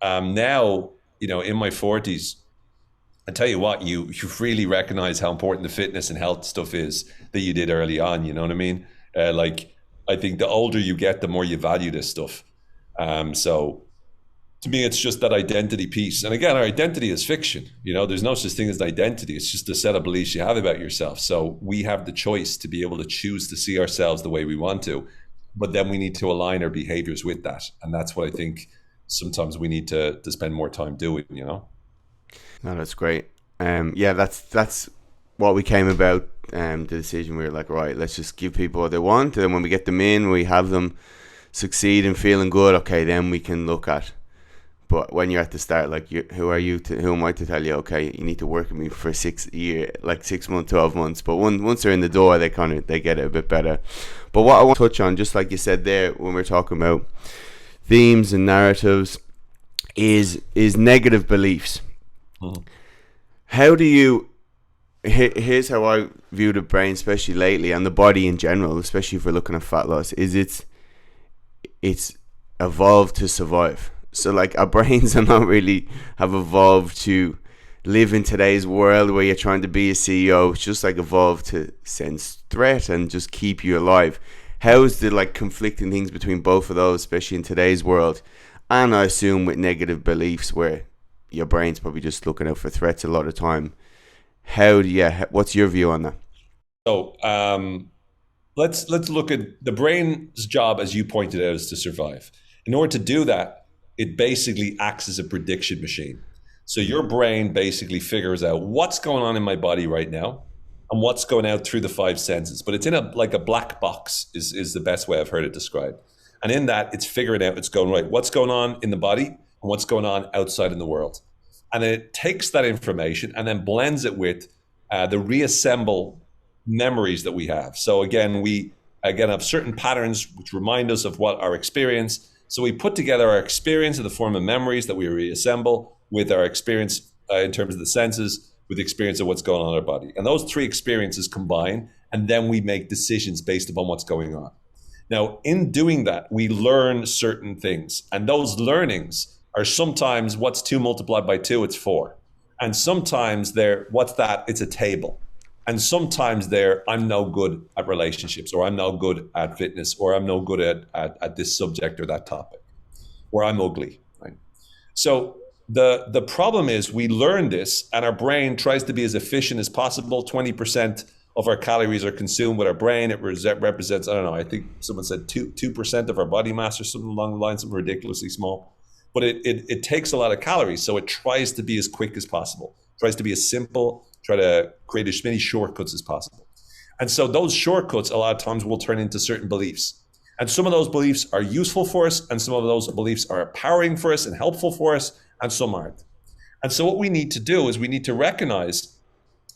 now, in my 40s, I tell you what, you really recognize how important the fitness and health stuff is that you did early on. You know what I mean? I think the older you get, the more you value this stuff. So to me, it's just that identity piece. And again, our identity is fiction. There's no such thing as identity. It's just a set of beliefs you have about yourself. So we have the choice to be able to choose to see ourselves the way we want to, but then we need to align our behaviors with that. And that's what I think sometimes we need to spend more time doing, No, that's great. Yeah, that's what we came about. The decision, we were like, right, let's just give people what they want, and then when we get them in, we have them succeed and feeling good. Okay, then we can look at. But when you're at the start, like, who am I to tell you? Okay, you need to work with me for 6 months, 12 months. But once they're in the door, they get it a bit better. But what I want to touch on, just like you said there, when we're talking about themes and narratives, is negative beliefs. How do you? Here's how I view the brain, especially lately, and the body in general, especially if we're looking at fat loss. Is it's evolved to survive. So like, our brains are not really have evolved to live in today's world where you're trying to be a CEO. It's just like evolved to sense threat and just keep you alive. How is the like conflicting things between both of those, especially in today's world? And I assume with negative beliefs where your brain's probably just looking out for threats a lot of time. What's your view on that? So let's look at the brain's job, as you pointed out, is to survive. In order to do that, it basically acts as a prediction machine. So your brain basically figures out what's going on in my body right now and what's going out through the 5 senses. But it's in a black box is the best way I've heard it described. And in that, it's figuring out, it's going, right, what's going on in the body and what's going on outside in the world. And it takes that information and then blends it with the reassemble memories that we have. So again, we have certain patterns which remind us of what our experience. So we put together our experience in the form of memories that we reassemble with our experience in terms of the senses, with the experience of what's going on in our body. And those 3 experiences combine, and then we make decisions based upon what's going on. Now, in doing that, we learn certain things. And those learnings are sometimes, what's 2 multiplied by 2? It's 4. And sometimes what's that? It's a table. And sometimes I'm no good at relationships, or I'm no good at fitness, or I'm no good at this subject or that topic, or I'm ugly. Right? So the problem is we learn this, and our brain tries to be as efficient as possible. 20% of our calories are consumed with our brain. It represents, I don't know, I think someone said 2% of our body mass or something along the lines, something ridiculously small. But it takes a lot of calories, so it tries to be as quick as possible, tries to be as simple, try to create as many shortcuts as possible. And so those shortcuts a lot of times will turn into certain beliefs. And some of those beliefs are useful for us, and some of those beliefs are empowering for us and helpful for us, and some aren't. And so what we need to do is we need to recognize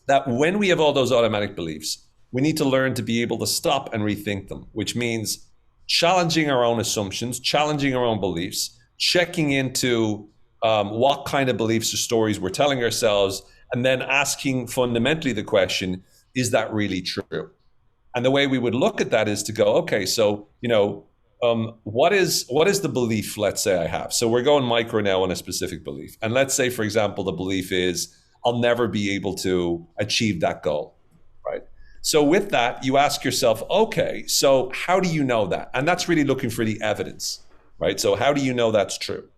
that when we have all those automatic beliefs, we need to learn to be able to stop and rethink them, which means challenging our own assumptions, challenging our own beliefs, checking into what kind of beliefs or stories we're telling ourselves, and then asking fundamentally the question, is that really true? And the way we would look at that is to go, okay, so, what is the belief, let's say I have? So we're going micro now on a specific belief. And let's say, for example, the belief is, I'll never be able to achieve that goal, right? So with that, you ask yourself, okay, so how do you know that? And that's really looking for the evidence, right? So how do you know that's true?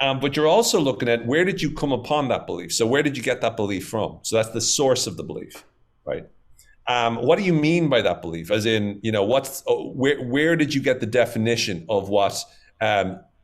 But you're also looking at, where did you come upon that belief? So where did you get that belief from? So that's the source of the belief, right? What do you mean by that belief? As in, where did you get the definition of what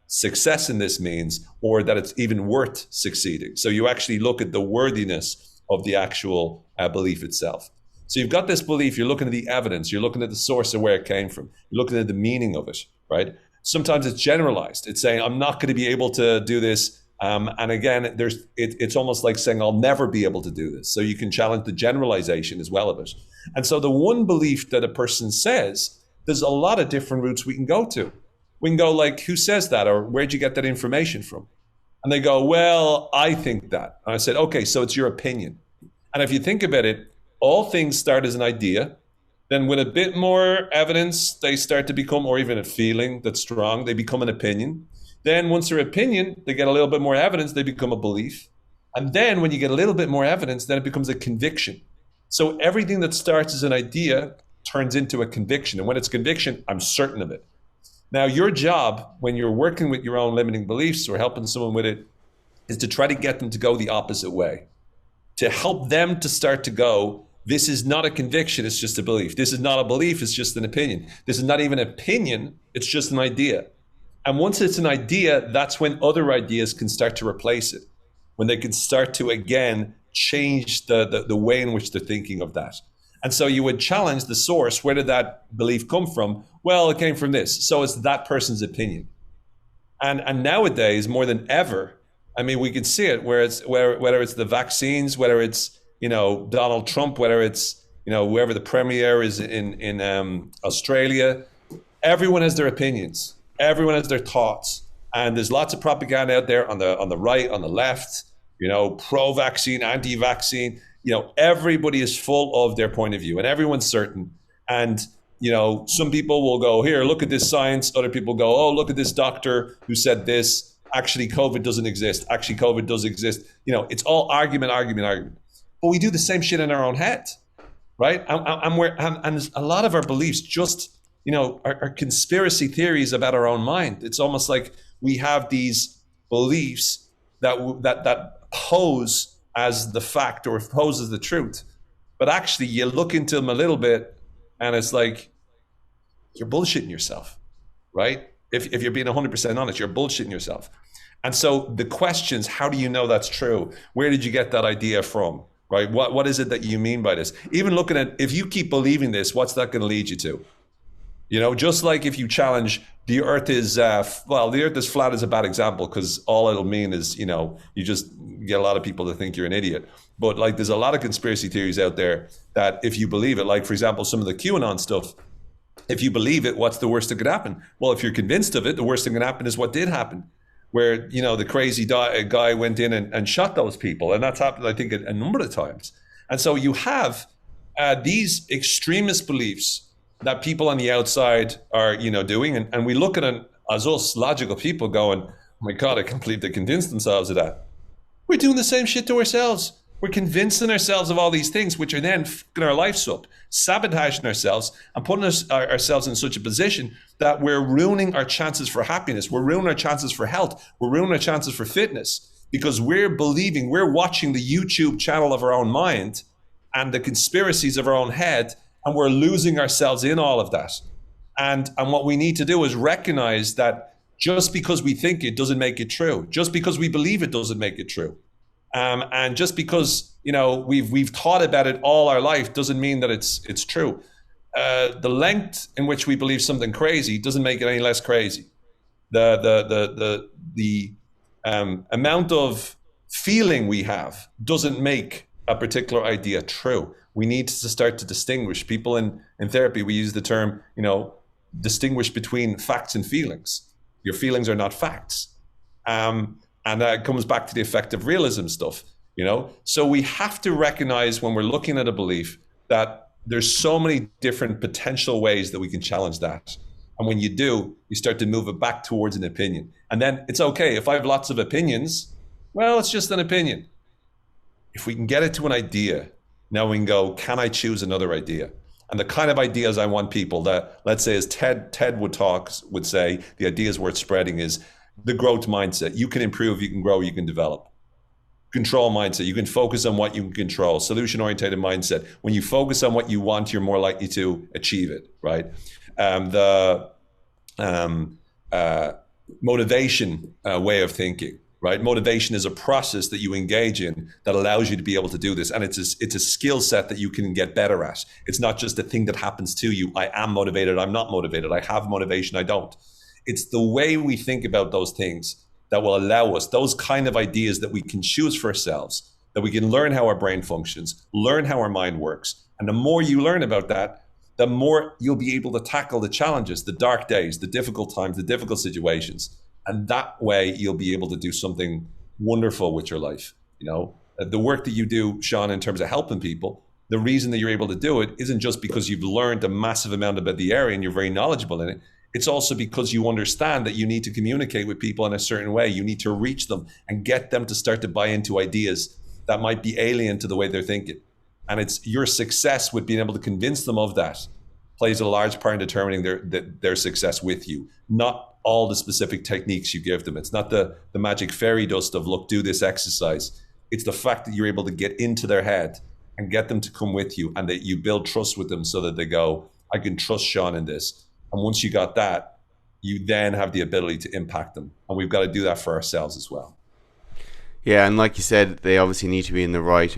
success in this means, or that it's even worth succeeding? So you actually look at the worthiness of the actual belief itself. So you've got this belief, you're looking at the evidence, you're looking at the source of where it came from, you're looking at the meaning of it, right? Sometimes it's generalized. It's saying, I'm not going to be able to do this. And again, it's almost like saying, I'll never be able to do this. So you can challenge the generalization as well of it. And so the one belief that a person says, there's a lot of different routes we can go to. We can go like, who says that? Or where'd you get that information from? And they go, well, I think that. And I said, okay, so it's your opinion. And if you think about it, all things start as an idea. Then with a bit more evidence, they start to become, or even a feeling that's strong, they become an opinion. Then once they're opinion, they get a little bit more evidence, they become a belief. And then when you get a little bit more evidence, then it becomes a conviction. So everything that starts as an idea turns into a conviction. And when it's conviction, I'm certain of it. Now, your job when you're working with your own limiting beliefs or helping someone with it is to try to get them to go the opposite way, to help them to start to go, this is not a conviction, it's just a belief. This is not a belief, it's just an opinion. This is not even an opinion, it's just an idea. And once it's an idea, that's when other ideas can start to replace it, when they can start to, again, change the way in which they're thinking of that. And so you would challenge the source. Where did that belief come from? Well, it came from this. So it's that person's opinion. And nowadays, more than ever, I mean, we can see it whether it's the vaccines, whether it's, Donald Trump, whether it's, whoever the premier is in Australia, everyone has their opinions. Everyone has their thoughts. And there's lots of propaganda out there on the right, on the left, pro-vaccine, anti-vaccine. Everybody is full of their point of view and everyone's certain. And, some people will go, here, look at this science. Other people go, oh, look at this doctor who said this. Actually, COVID doesn't exist. Actually, COVID does exist. It's all argument. But we do the same shit in our own head, right? And a lot of our beliefs just, are conspiracy theories about our own mind. It's almost like we have these beliefs that pose as the fact or pose as the truth. But actually, you look into them a little bit and it's like, you're bullshitting yourself, right? If you're being 100% honest, you're bullshitting yourself. And so the questions, how do you know that's true? Where did you get that idea from, right? What is it that you mean by this? Even looking at, if you keep believing this, what's that going to lead you to? Just like if you challenge the earth is, the earth is flat is a bad example because all it'll mean is, you just get a lot of people to think you're an idiot. But like there's a lot of conspiracy theories out there that if you believe it, like for example, some of the QAnon stuff, if you believe it, what's the worst that could happen? Well, if you're convinced of it, the worst thing that can happen is what did happen, where, the crazy guy went in and shot those people. And that's happened, I think, a number of times. And so you have these extremist beliefs that people on the outside are, doing. And we look at it as us logical people going, oh my God, I can't believe they convinced themselves of that. We're doing the same shit to ourselves. We're convincing ourselves of all these things, which are then fucking our lives up, sabotaging ourselves and putting ourselves in such a position that we're ruining our chances for happiness. We're ruining our chances for health. We're ruining our chances for fitness because we're watching the YouTube channel of our own mind and the conspiracies of our own head, and we're losing ourselves in all of that. And what we need to do is recognize that just because we think it doesn't make it true. Just because we believe it doesn't make it true. And just because we've thought about it all our life doesn't mean that it's true. The length in which we believe something crazy doesn't make it any less crazy. The amount of feeling we have doesn't make a particular idea true. We need to start to distinguish. People in therapy, we use the term, distinguish between facts and feelings. Your feelings are not facts. And that comes back to the effective realism stuff, So we have to recognize when we're looking at a belief that there's so many different potential ways that we can challenge that. And when you do, you start to move it back towards an opinion. And then it's okay. If I have lots of opinions, well, it's just an opinion. If we can get it to an idea, now we can go, can I choose another idea? And the kind of ideas I want people that, let's say, as Ted would say, the ideas worth spreading is the growth mindset. You can improve, you can grow, you can develop. Control mindset. You can focus on what you can control. Solution-oriented mindset. When you focus on what you want, you're more likely to achieve it, right? The motivation way of thinking. right? Motivation is a process that you engage in that allows you to be able to do this. And it's a skill set that you can get better at. It's not just a thing that happens to you. I am motivated, I'm not motivated. I have motivation, I don't. It's the way we think about those things that will allow us, those kind of ideas that we can choose for ourselves, that we can learn how our brain functions, learn how our mind works. And the more you learn about that, the more you'll be able to tackle the challenges, the dark days, the difficult times, the difficult situations. And that way you'll be able to do something wonderful with your life. The work that you do, Sean, in terms of helping people, the reason that you're able to do it isn't just because you've learned a massive amount about the area and you're very knowledgeable in it. It's also because you understand that you need to communicate with people in a certain way. You need to reach them and get them to start to buy into ideas that might be alien to the way they're thinking. And it's your success with being able to convince them of that plays a large part in determining their success with you, not all the specific techniques you give them. It's not the magic fairy dust of, look, do this exercise. It's the fact that you're able to get into their head and get them to come with you, and that you build trust with them so that they go, I can trust Sean in this. And once you got that, you then have the ability to impact them. And we've got to do that for ourselves as well. Yeah, and like you said, they obviously need to be in the right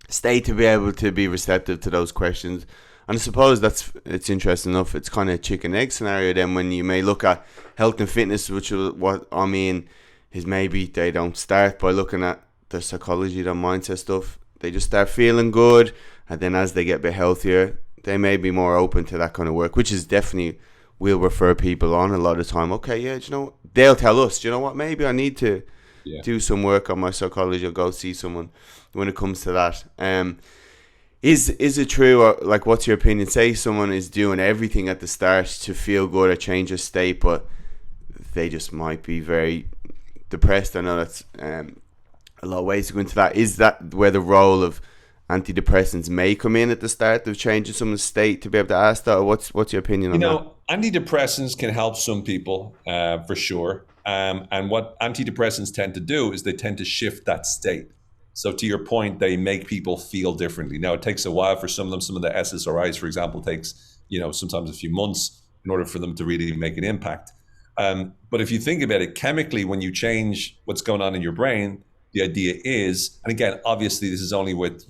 state to be able to be receptive to those questions. And I suppose it's interesting enough. It's kind of a chicken egg scenario then, when you may look at health and fitness, which is what I mean is maybe they don't start by looking at their psychology, their mindset stuff. They just start feeling good, and then as they get a bit healthier, they may be more open to that kind of work, which is definitely, we'll refer people on a lot of the time. Okay, yeah, they'll tell us, maybe I need to do some work on my psychology. I'll go see someone when it comes to that. Is it true, or like, what's your opinion? Say someone is doing everything at the start to feel good or change their state, but they just might be very depressed. I know that's a lot of ways to go into that. Is that where the role of antidepressants may come in at the start of changing someone's state, to be able to ask that? Or what's your opinion on that? Antidepressants can help some people for sure. And what antidepressants tend to do is they tend to shift that state. So to your point, they make people feel differently. Now, it takes a while for some of them. Some of the SSRIs, for example, takes sometimes a few months in order for them to really make an impact. But if you think about it, chemically, when you change what's going on in your brain, the idea is, and again, obviously this is only with,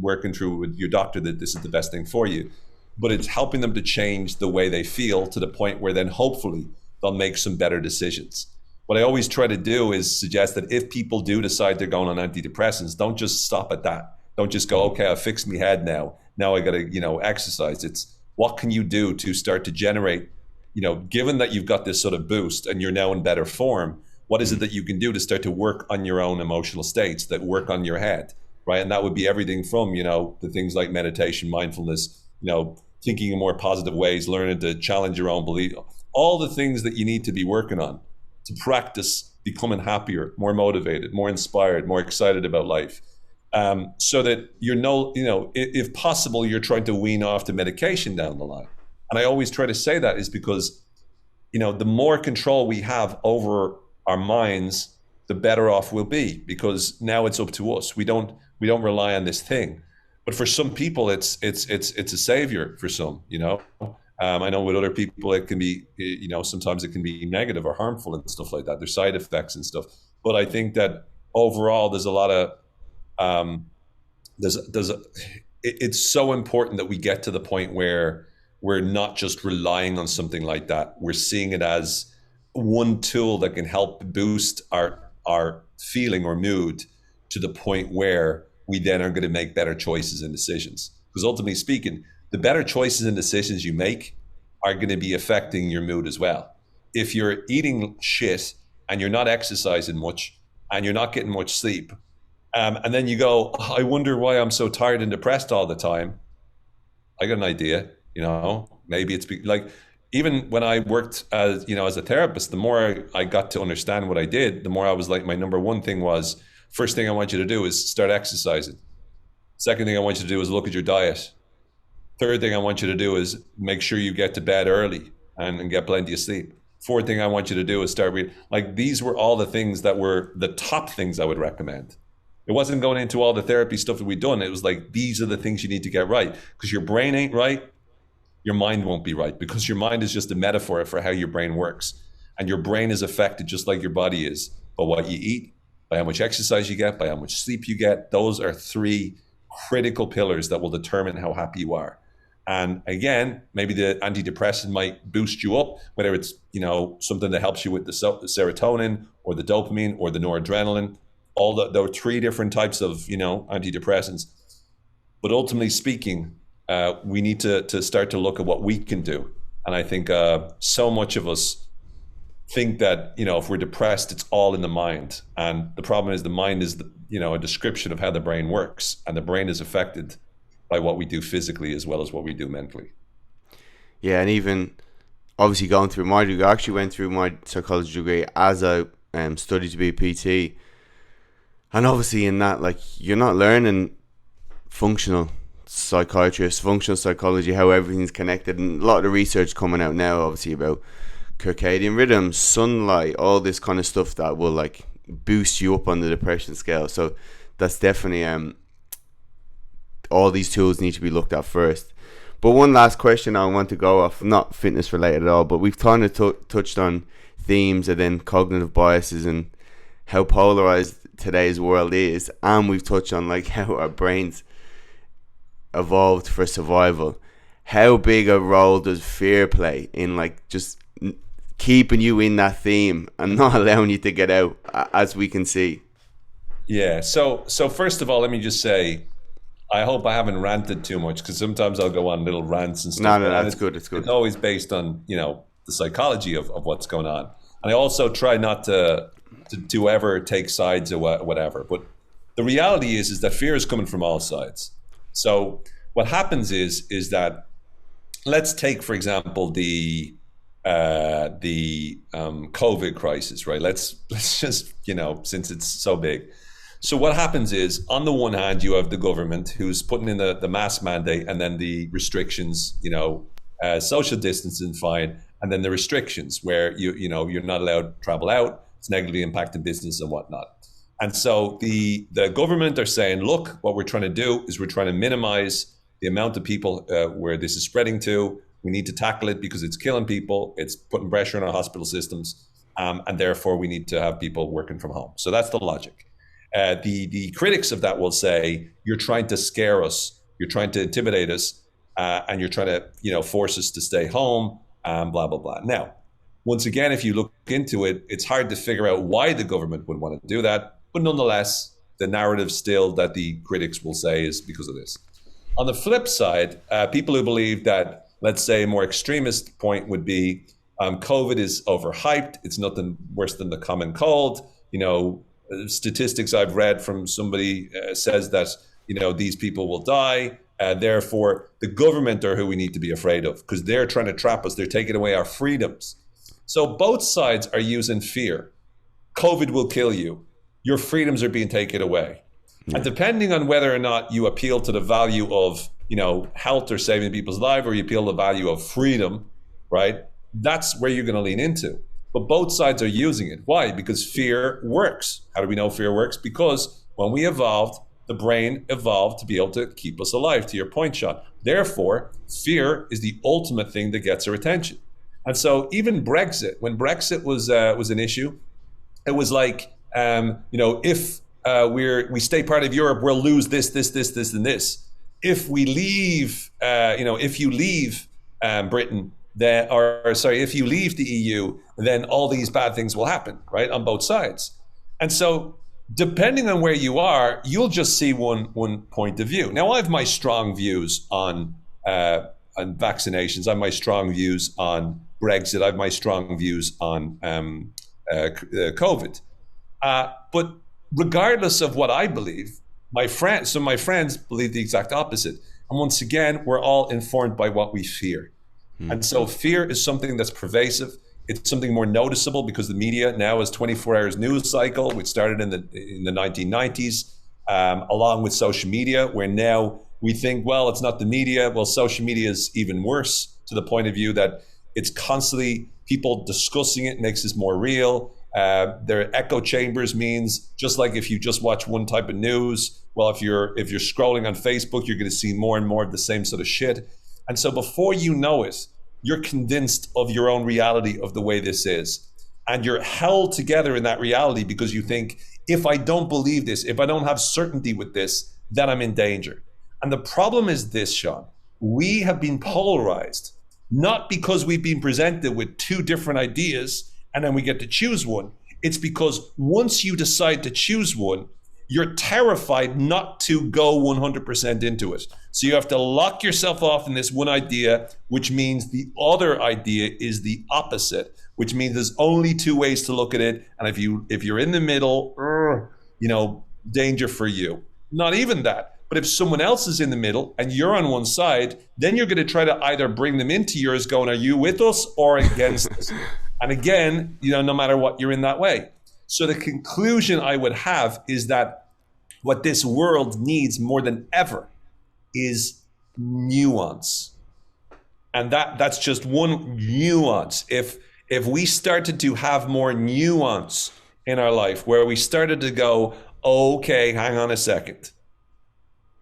working through with your doctor, that this is the best thing for you, but it's helping them to change the way they feel to the point where then hopefully they'll make some better decisions. What I always try to do is suggest that if people do decide they're going on antidepressants, don't just stop at that. Don't just go, okay, I've fixed my head now. Now I got to, exercise. It's what can you do to start to generate, given that you've got this sort of boost and you're now in better form, what is it that you can do to start to work on your own emotional states, that work on your head, right? And that would be everything from, the things like meditation, mindfulness, thinking in more positive ways, learning to challenge your own belief, all the things that you need to be working on to practice becoming happier, more motivated, more inspired, more excited about life. So that if possible, you're trying to wean off the medication down the line. And I always try to say that is because, the more control we have over our minds, the better off we'll be, because now it's up to us. We don't rely on this thing. But for some people, it's a savior for some, I know with other people, it can be, sometimes it can be negative or harmful and stuff like that. There's side effects and stuff. But I think that overall, there's a lot of, it's so important that we get to the point where we're not just relying on something like that. We're seeing it as one tool that can help boost our feeling or mood to the point where we then are going to make better choices and decisions. Because ultimately speaking, the better choices and decisions you make are going to be affecting your mood as well. If you're eating shit and you're not exercising much and you're not getting much sleep, and then you go, I wonder why I'm so tired and depressed all the time. I got an idea, maybe it's like, even when I worked as a therapist, the more I got to understand what I did, the more I was like, my number one thing was, first thing I want you to do is start exercising. Second thing I want you to do is look at your diet. Third thing I want you to do is make sure you get to bed early and get plenty of sleep. Fourth thing I want you to do is start reading. Like, these were all the things that were the top things I would recommend. It wasn't going into all the therapy stuff that we'd done. It was like, these are the things you need to get right, because your brain ain't right. Your mind won't be right, because your mind is just a metaphor for how your brain works. And your brain is affected just like your body is by what you eat, by how much exercise you get, by how much sleep you get. Those are three critical pillars that will determine how happy you are. And again, maybe the antidepressant might boost you up, whether it's, something that helps you with the serotonin or the dopamine or the noradrenaline. There are three different types of, antidepressants. But ultimately speaking, we need to start to look at what we can do. And I think so much of us think that, if we're depressed, it's all in the mind. And the problem is the mind is, a description of how the brain works. And the brain is affected by what we do physically as well as what we do mentally. Yeah, and even obviously going through my degree, I actually went through my psychology degree as I studied to be a PT. And obviously in that, like, you're not learning functional psychiatrist, functional psychology, how everything's connected. And a lot of the research coming out now, obviously, about circadian rhythms, sunlight, all this kind of stuff that will like boost you up on the depression scale. So that's definitely all these tools need to be looked at first. But one last question I want to go off, not fitness related at all, but we've kind of touched on themes and then cognitive biases and how polarized today's world is, and we've touched on like how our brains evolved for survival. How big a role does fear play in like just keeping you in that theme and not allowing you to get out, as we can see? Yeah, so first of all, let me just say, I hope I haven't ranted too much, because sometimes I'll go on little rants and stuff. No, it's good. It's always based on, the psychology of what's going on. And I also try not to ever take sides or whatever. But the reality is that fear is coming from all sides. So what happens is that, let's take, for example, the COVID crisis, right? Let's just, since it's so big. So what happens is, on the one hand, you have the government who's putting in the mask mandate, and then the restrictions, social distancing, fine, and then the restrictions where you're not allowed to travel out. It's negatively impacting business and whatnot. And so the government are saying, look, what we're trying to do is we're trying to minimize the amount of people where this is spreading to. We need to tackle it because it's killing people. It's putting pressure on our hospital systems. And therefore, we need to have people working from home. So that's the logic. The critics of that will say, you're trying to scare us, you're trying to intimidate us, and you're trying to force us to stay home, blah, blah, blah. Now, once again, if you look into it, it's hard to figure out why the government would want to do that. But nonetheless, the narrative still that the critics will say is because of this. On the flip side, people who believe that, let's say, a more extremist point would be COVID is overhyped. It's nothing worse than the common cold. Statistics I've read from somebody says that, these people will die. Therefore, the government are who we need to be afraid of, because they're trying to trap us. They're taking away our freedoms. So both sides are using fear. COVID will kill you. Your freedoms are being taken away. Yeah. And depending on whether or not you appeal to the value of, health or saving people's lives, or you appeal to the value of freedom, right? That's where you're going to lean into. But both sides are using it. Why? Because fear works. How do we know fear works? Because when we evolved, the brain evolved to be able to keep us alive, to your point, Sean. Therefore, fear is the ultimate thing that gets our attention. And so even Brexit, when Brexit was an issue, it was like, if we stay part of Europe, we'll lose this, and this. If we leave, if you leave Britain, if you leave the EU, then all these bad things will happen, right, on both sides. And so depending on where you are, you'll just see one point of view. Now, I have my strong views on vaccinations. I have my strong views on Brexit. I have my strong views on COVID. But regardless of what I believe, my friends believe the exact opposite. And once again, we're all informed by what we fear. And so fear is something that's pervasive. It's something more noticeable because the media now has 24 hours news cycle, which started in the 1990s, along with social media, where now we think, well, it's not the media. Well, social media is even worse, to the point of view that it's constantly people discussing it makes this more real. Their echo chambers means, just like if you just watch one type of news, well, if you're scrolling on Facebook, you're going to see more and more of the same sort of shit. And so before you know it, you're convinced of your own reality of the way this is. And you're held together in that reality because you think, if I don't believe this, if I don't have certainty with this, then I'm in danger. And the problem is this, Sean, we have been polarized, not because we've been presented with two different ideas and then we get to choose one. It's because once you decide to choose one, you're terrified not to go 100% into it. So you have to lock yourself off in this one idea, which means the other idea is the opposite, which means there's only two ways to look at it. And if you're in the middle, danger for you. Not even that. But if someone else is in the middle and you're on one side, then you're going to try to either bring them into yours going, are you with us or against us? And again, no matter what, you're in that way. So the conclusion I would have is that what this world needs more than ever is nuance. And that's just one nuance. If we started to have more nuance in our life, where we started to go, okay, hang on a second.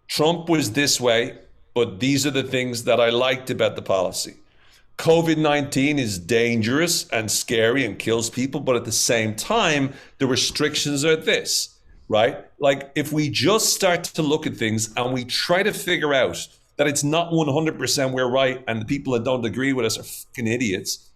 Trump was this way, but these are the things that I liked about the policy. COVID-19 is dangerous and scary and kills people, but at the same time, the restrictions are this, right? Like if we just start to look at things and we try to figure out that it's not 100% we're right and the people that don't agree with us are fucking idiots,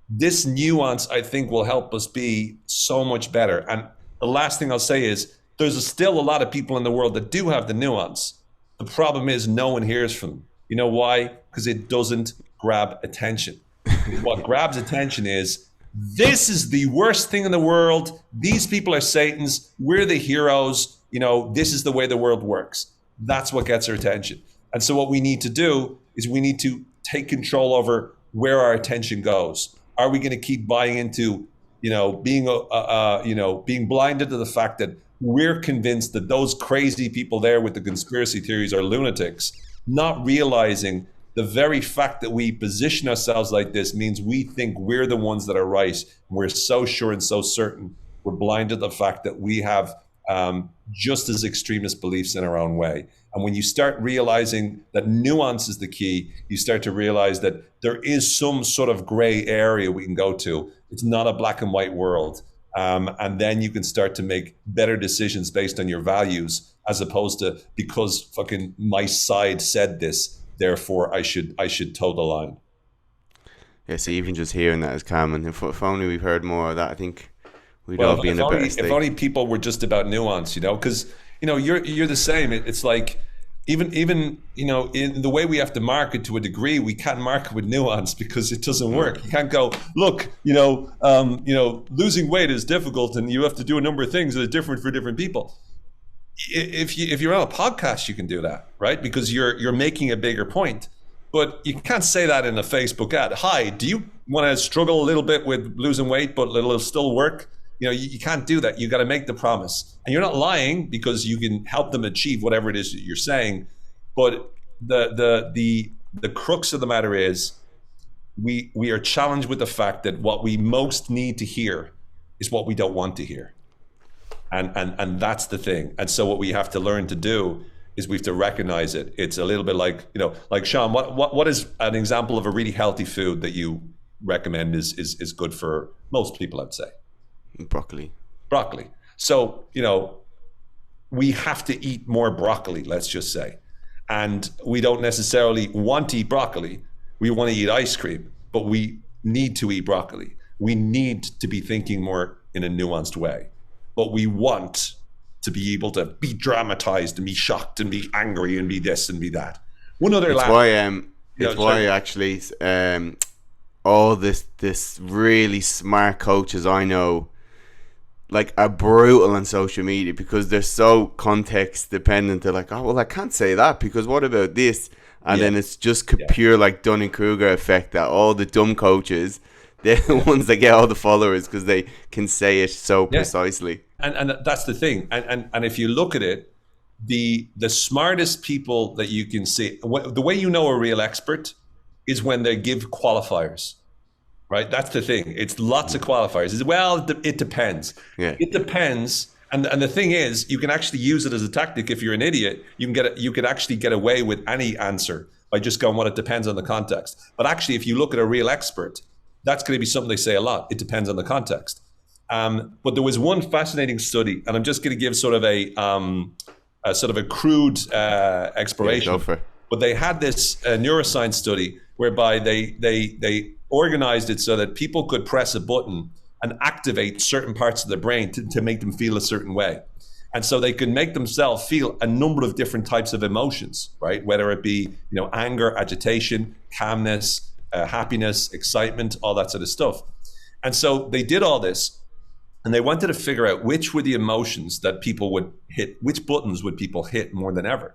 this nuance, I think, will help us be so much better. And the last thing I'll say is there's still a lot of people in the world that do have the nuance. The problem is no one hears from them. You know why? Because it doesn't grab attention. What grabs attention is, this is the worst thing in the world. These people are Satans. We're the heroes. This is the way the world works. That's what gets our attention. And so what we need to do is we need to take control over where our attention goes. Are we going to keep buying into, being blinded to the fact that we're convinced that those crazy people there with the conspiracy theories are lunatics, not realizing the very fact that we position ourselves like this means we think we're the ones that are right. We're so sure and so certain. We're blinded to the fact that we have just as extremist beliefs in our own way. And when you start realizing that nuance is the key, you start to realize that there is some sort of gray area we can go to. It's not a black and white world. And then you can start to make better decisions based on your values, as opposed to because fucking my side said this, therefore I should toe the line. Yeah, so even just hearing that is common. If only we've heard more of that, I think we'd all be in a better state. If only people were just about nuance, because you're the same. It's like even in the way we have to market to a degree, we can't market with nuance because it doesn't work. You can't go, look, losing weight is difficult and you have to do a number of things that are different for different people. If you're on a podcast, you can do that, right? Because you're making a bigger point. But you can't say that in a Facebook ad. Hi, do you want to struggle a little bit with losing weight, but it'll still work? You can't do that. You got to make the promise. And you're not lying because you can help them achieve whatever it is that you're saying. But the crux of the matter is we are challenged with the fact that what we most need to hear is what we don't want to hear. And that's the thing. And so what we have to learn to do is we have to recognize it. It's a little bit like, like Sean, what is an example of a really healthy food that you recommend is good for most people, I'd say? Broccoli. So, we have to eat more broccoli, let's just say. And we don't necessarily want to eat broccoli. We want to eat ice cream, but we need to eat broccoli. We need to be thinking more in a nuanced way. But we want to be able to be dramatized and be shocked and be angry and be this and be that. One other actually all this really smart coaches I know are brutal on social media because they're so context dependent. They're like, oh well, I can't say that because what about this? And then it's just pure Dunning-Kruger effect that all the dumb coaches, they're the ones that get all the followers because they can say it so precisely. And that's the thing. And if you look at it, the smartest people that you can see, the way you know a real expert is when they give qualifiers, right? That's the thing. It's lots of qualifiers. Well, it depends. Yeah. It depends. And the thing is, you can actually use it as a tactic. If you're an idiot, you can actually get away with any answer by just going, well, it depends on the context. But actually, if you look at a real expert, that's going to be something they say a lot. It depends on the context. But there was one fascinating study, and I'm just going to give sort of a crude exploration. Yeah, go for it. But they had this neuroscience study whereby they organized it so that people could press a button and activate certain parts of the brain to make them feel a certain way. And so they could make themselves feel a number of different types of emotions, right? Whether it be, anger, agitation, calmness, happiness, excitement, all that sort of stuff. And so they did all this, and they wanted to figure out which were the emotions that people would hit, which buttons would people hit more than ever.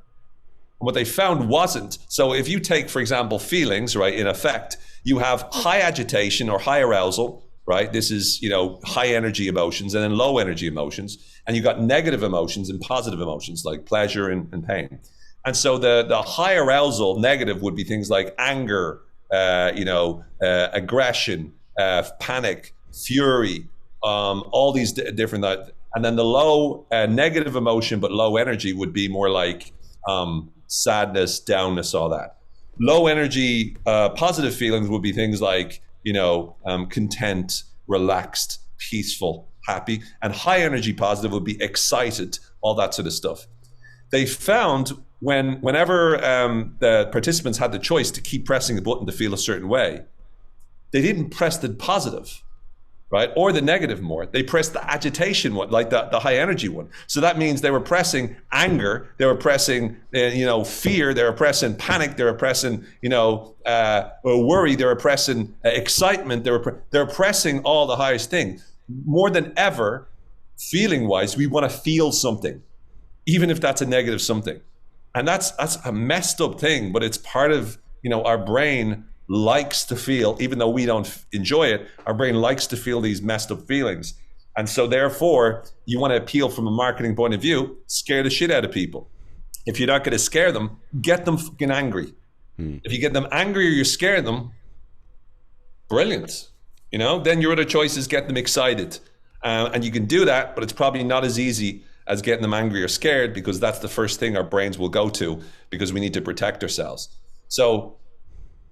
And what they found wasn't, so if you take, for example, feelings, right, in effect, you have high agitation or high arousal, right? This is, high energy emotions, and then low energy emotions. And you got negative emotions and positive emotions like pleasure and pain. And so the high arousal negative would be things like anger, aggression, panic, fury, all these different. And then the low negative emotion but low energy would be more like sadness, downness, all that. Low energy positive feelings would be things like content, relaxed, peaceful, happy. And high energy positive would be excited, all that sort of stuff. They found whenever the participants had the choice to keep pressing a button to feel a certain way, they didn't press the positive, right? Or the negative more. They pressed the agitation one, like the high energy one. So that means they were pressing anger, they were pressing, fear, they were pressing panic, they were pressing, worry, they were pressing excitement, they were pressing all the highest things. More than ever, feeling wise, we want to feel something, even if that's a negative something. And that's a messed up thing, but it's part of, our brain likes to feel, even though we don't enjoy it, our brain likes to feel these messed up feelings. And so therefore, you want to appeal from a marketing point of view, scare the shit out of people. If you're not going to scare them, get them fucking angry. If you get them angry or you scare them, brilliant. Then your other choice is get them excited. And you can do that, but it's probably not as easy as getting them angry or scared, because that's the first thing our brains will go to, because we need to protect ourselves. So,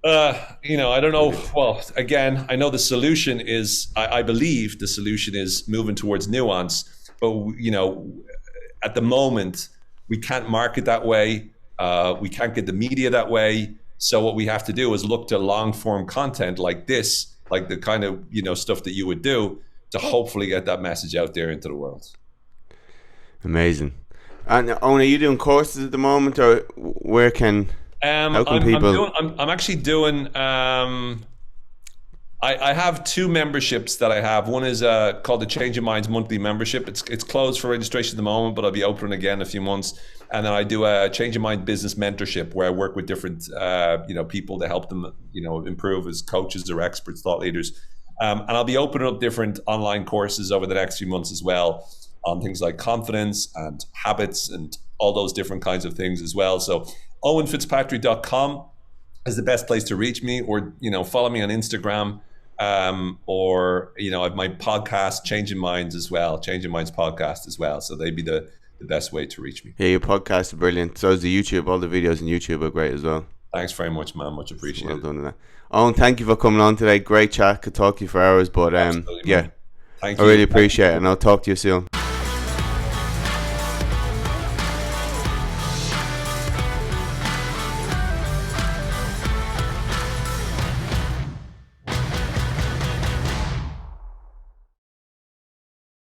I don't know. Well, again, I know the solution is, I believe the solution is moving towards nuance, but, at the moment, we can't market that way. We can't get the media that way. So what we have to do is look to long form content like this, like the kind of, stuff that you would do to hopefully get that message out there into the world. Amazing. And Owen, are you doing courses at the moment, or where can... How can people... I'm actually doing... I have two memberships that I have. One is called the Change Your Minds monthly membership. It's closed for registration at the moment, but I'll be opening again in a few months. And then I do a Change Your Mind business mentorship, where I work with different people to help them improve as coaches or experts, thought leaders. And I'll be opening up different online courses over the next few months as well, on things like confidence and habits and all those different kinds of things as well. So owenfitzpatrick.com is the best place to reach me, or follow me on Instagram, or I have my podcast Changing Minds as well, Changing Minds podcast as well. So they'd be the best way to reach me. Yeah, your podcast is brilliant. So is the YouTube. All the videos on YouTube are great as well. Thanks very much, man. Much appreciated. Well done on that. Owen, thank you for coming on today. Great chat. Could talk to you for hours, but Absolutely, yeah. Thank I you. really appreciate it, and I'll talk to you soon.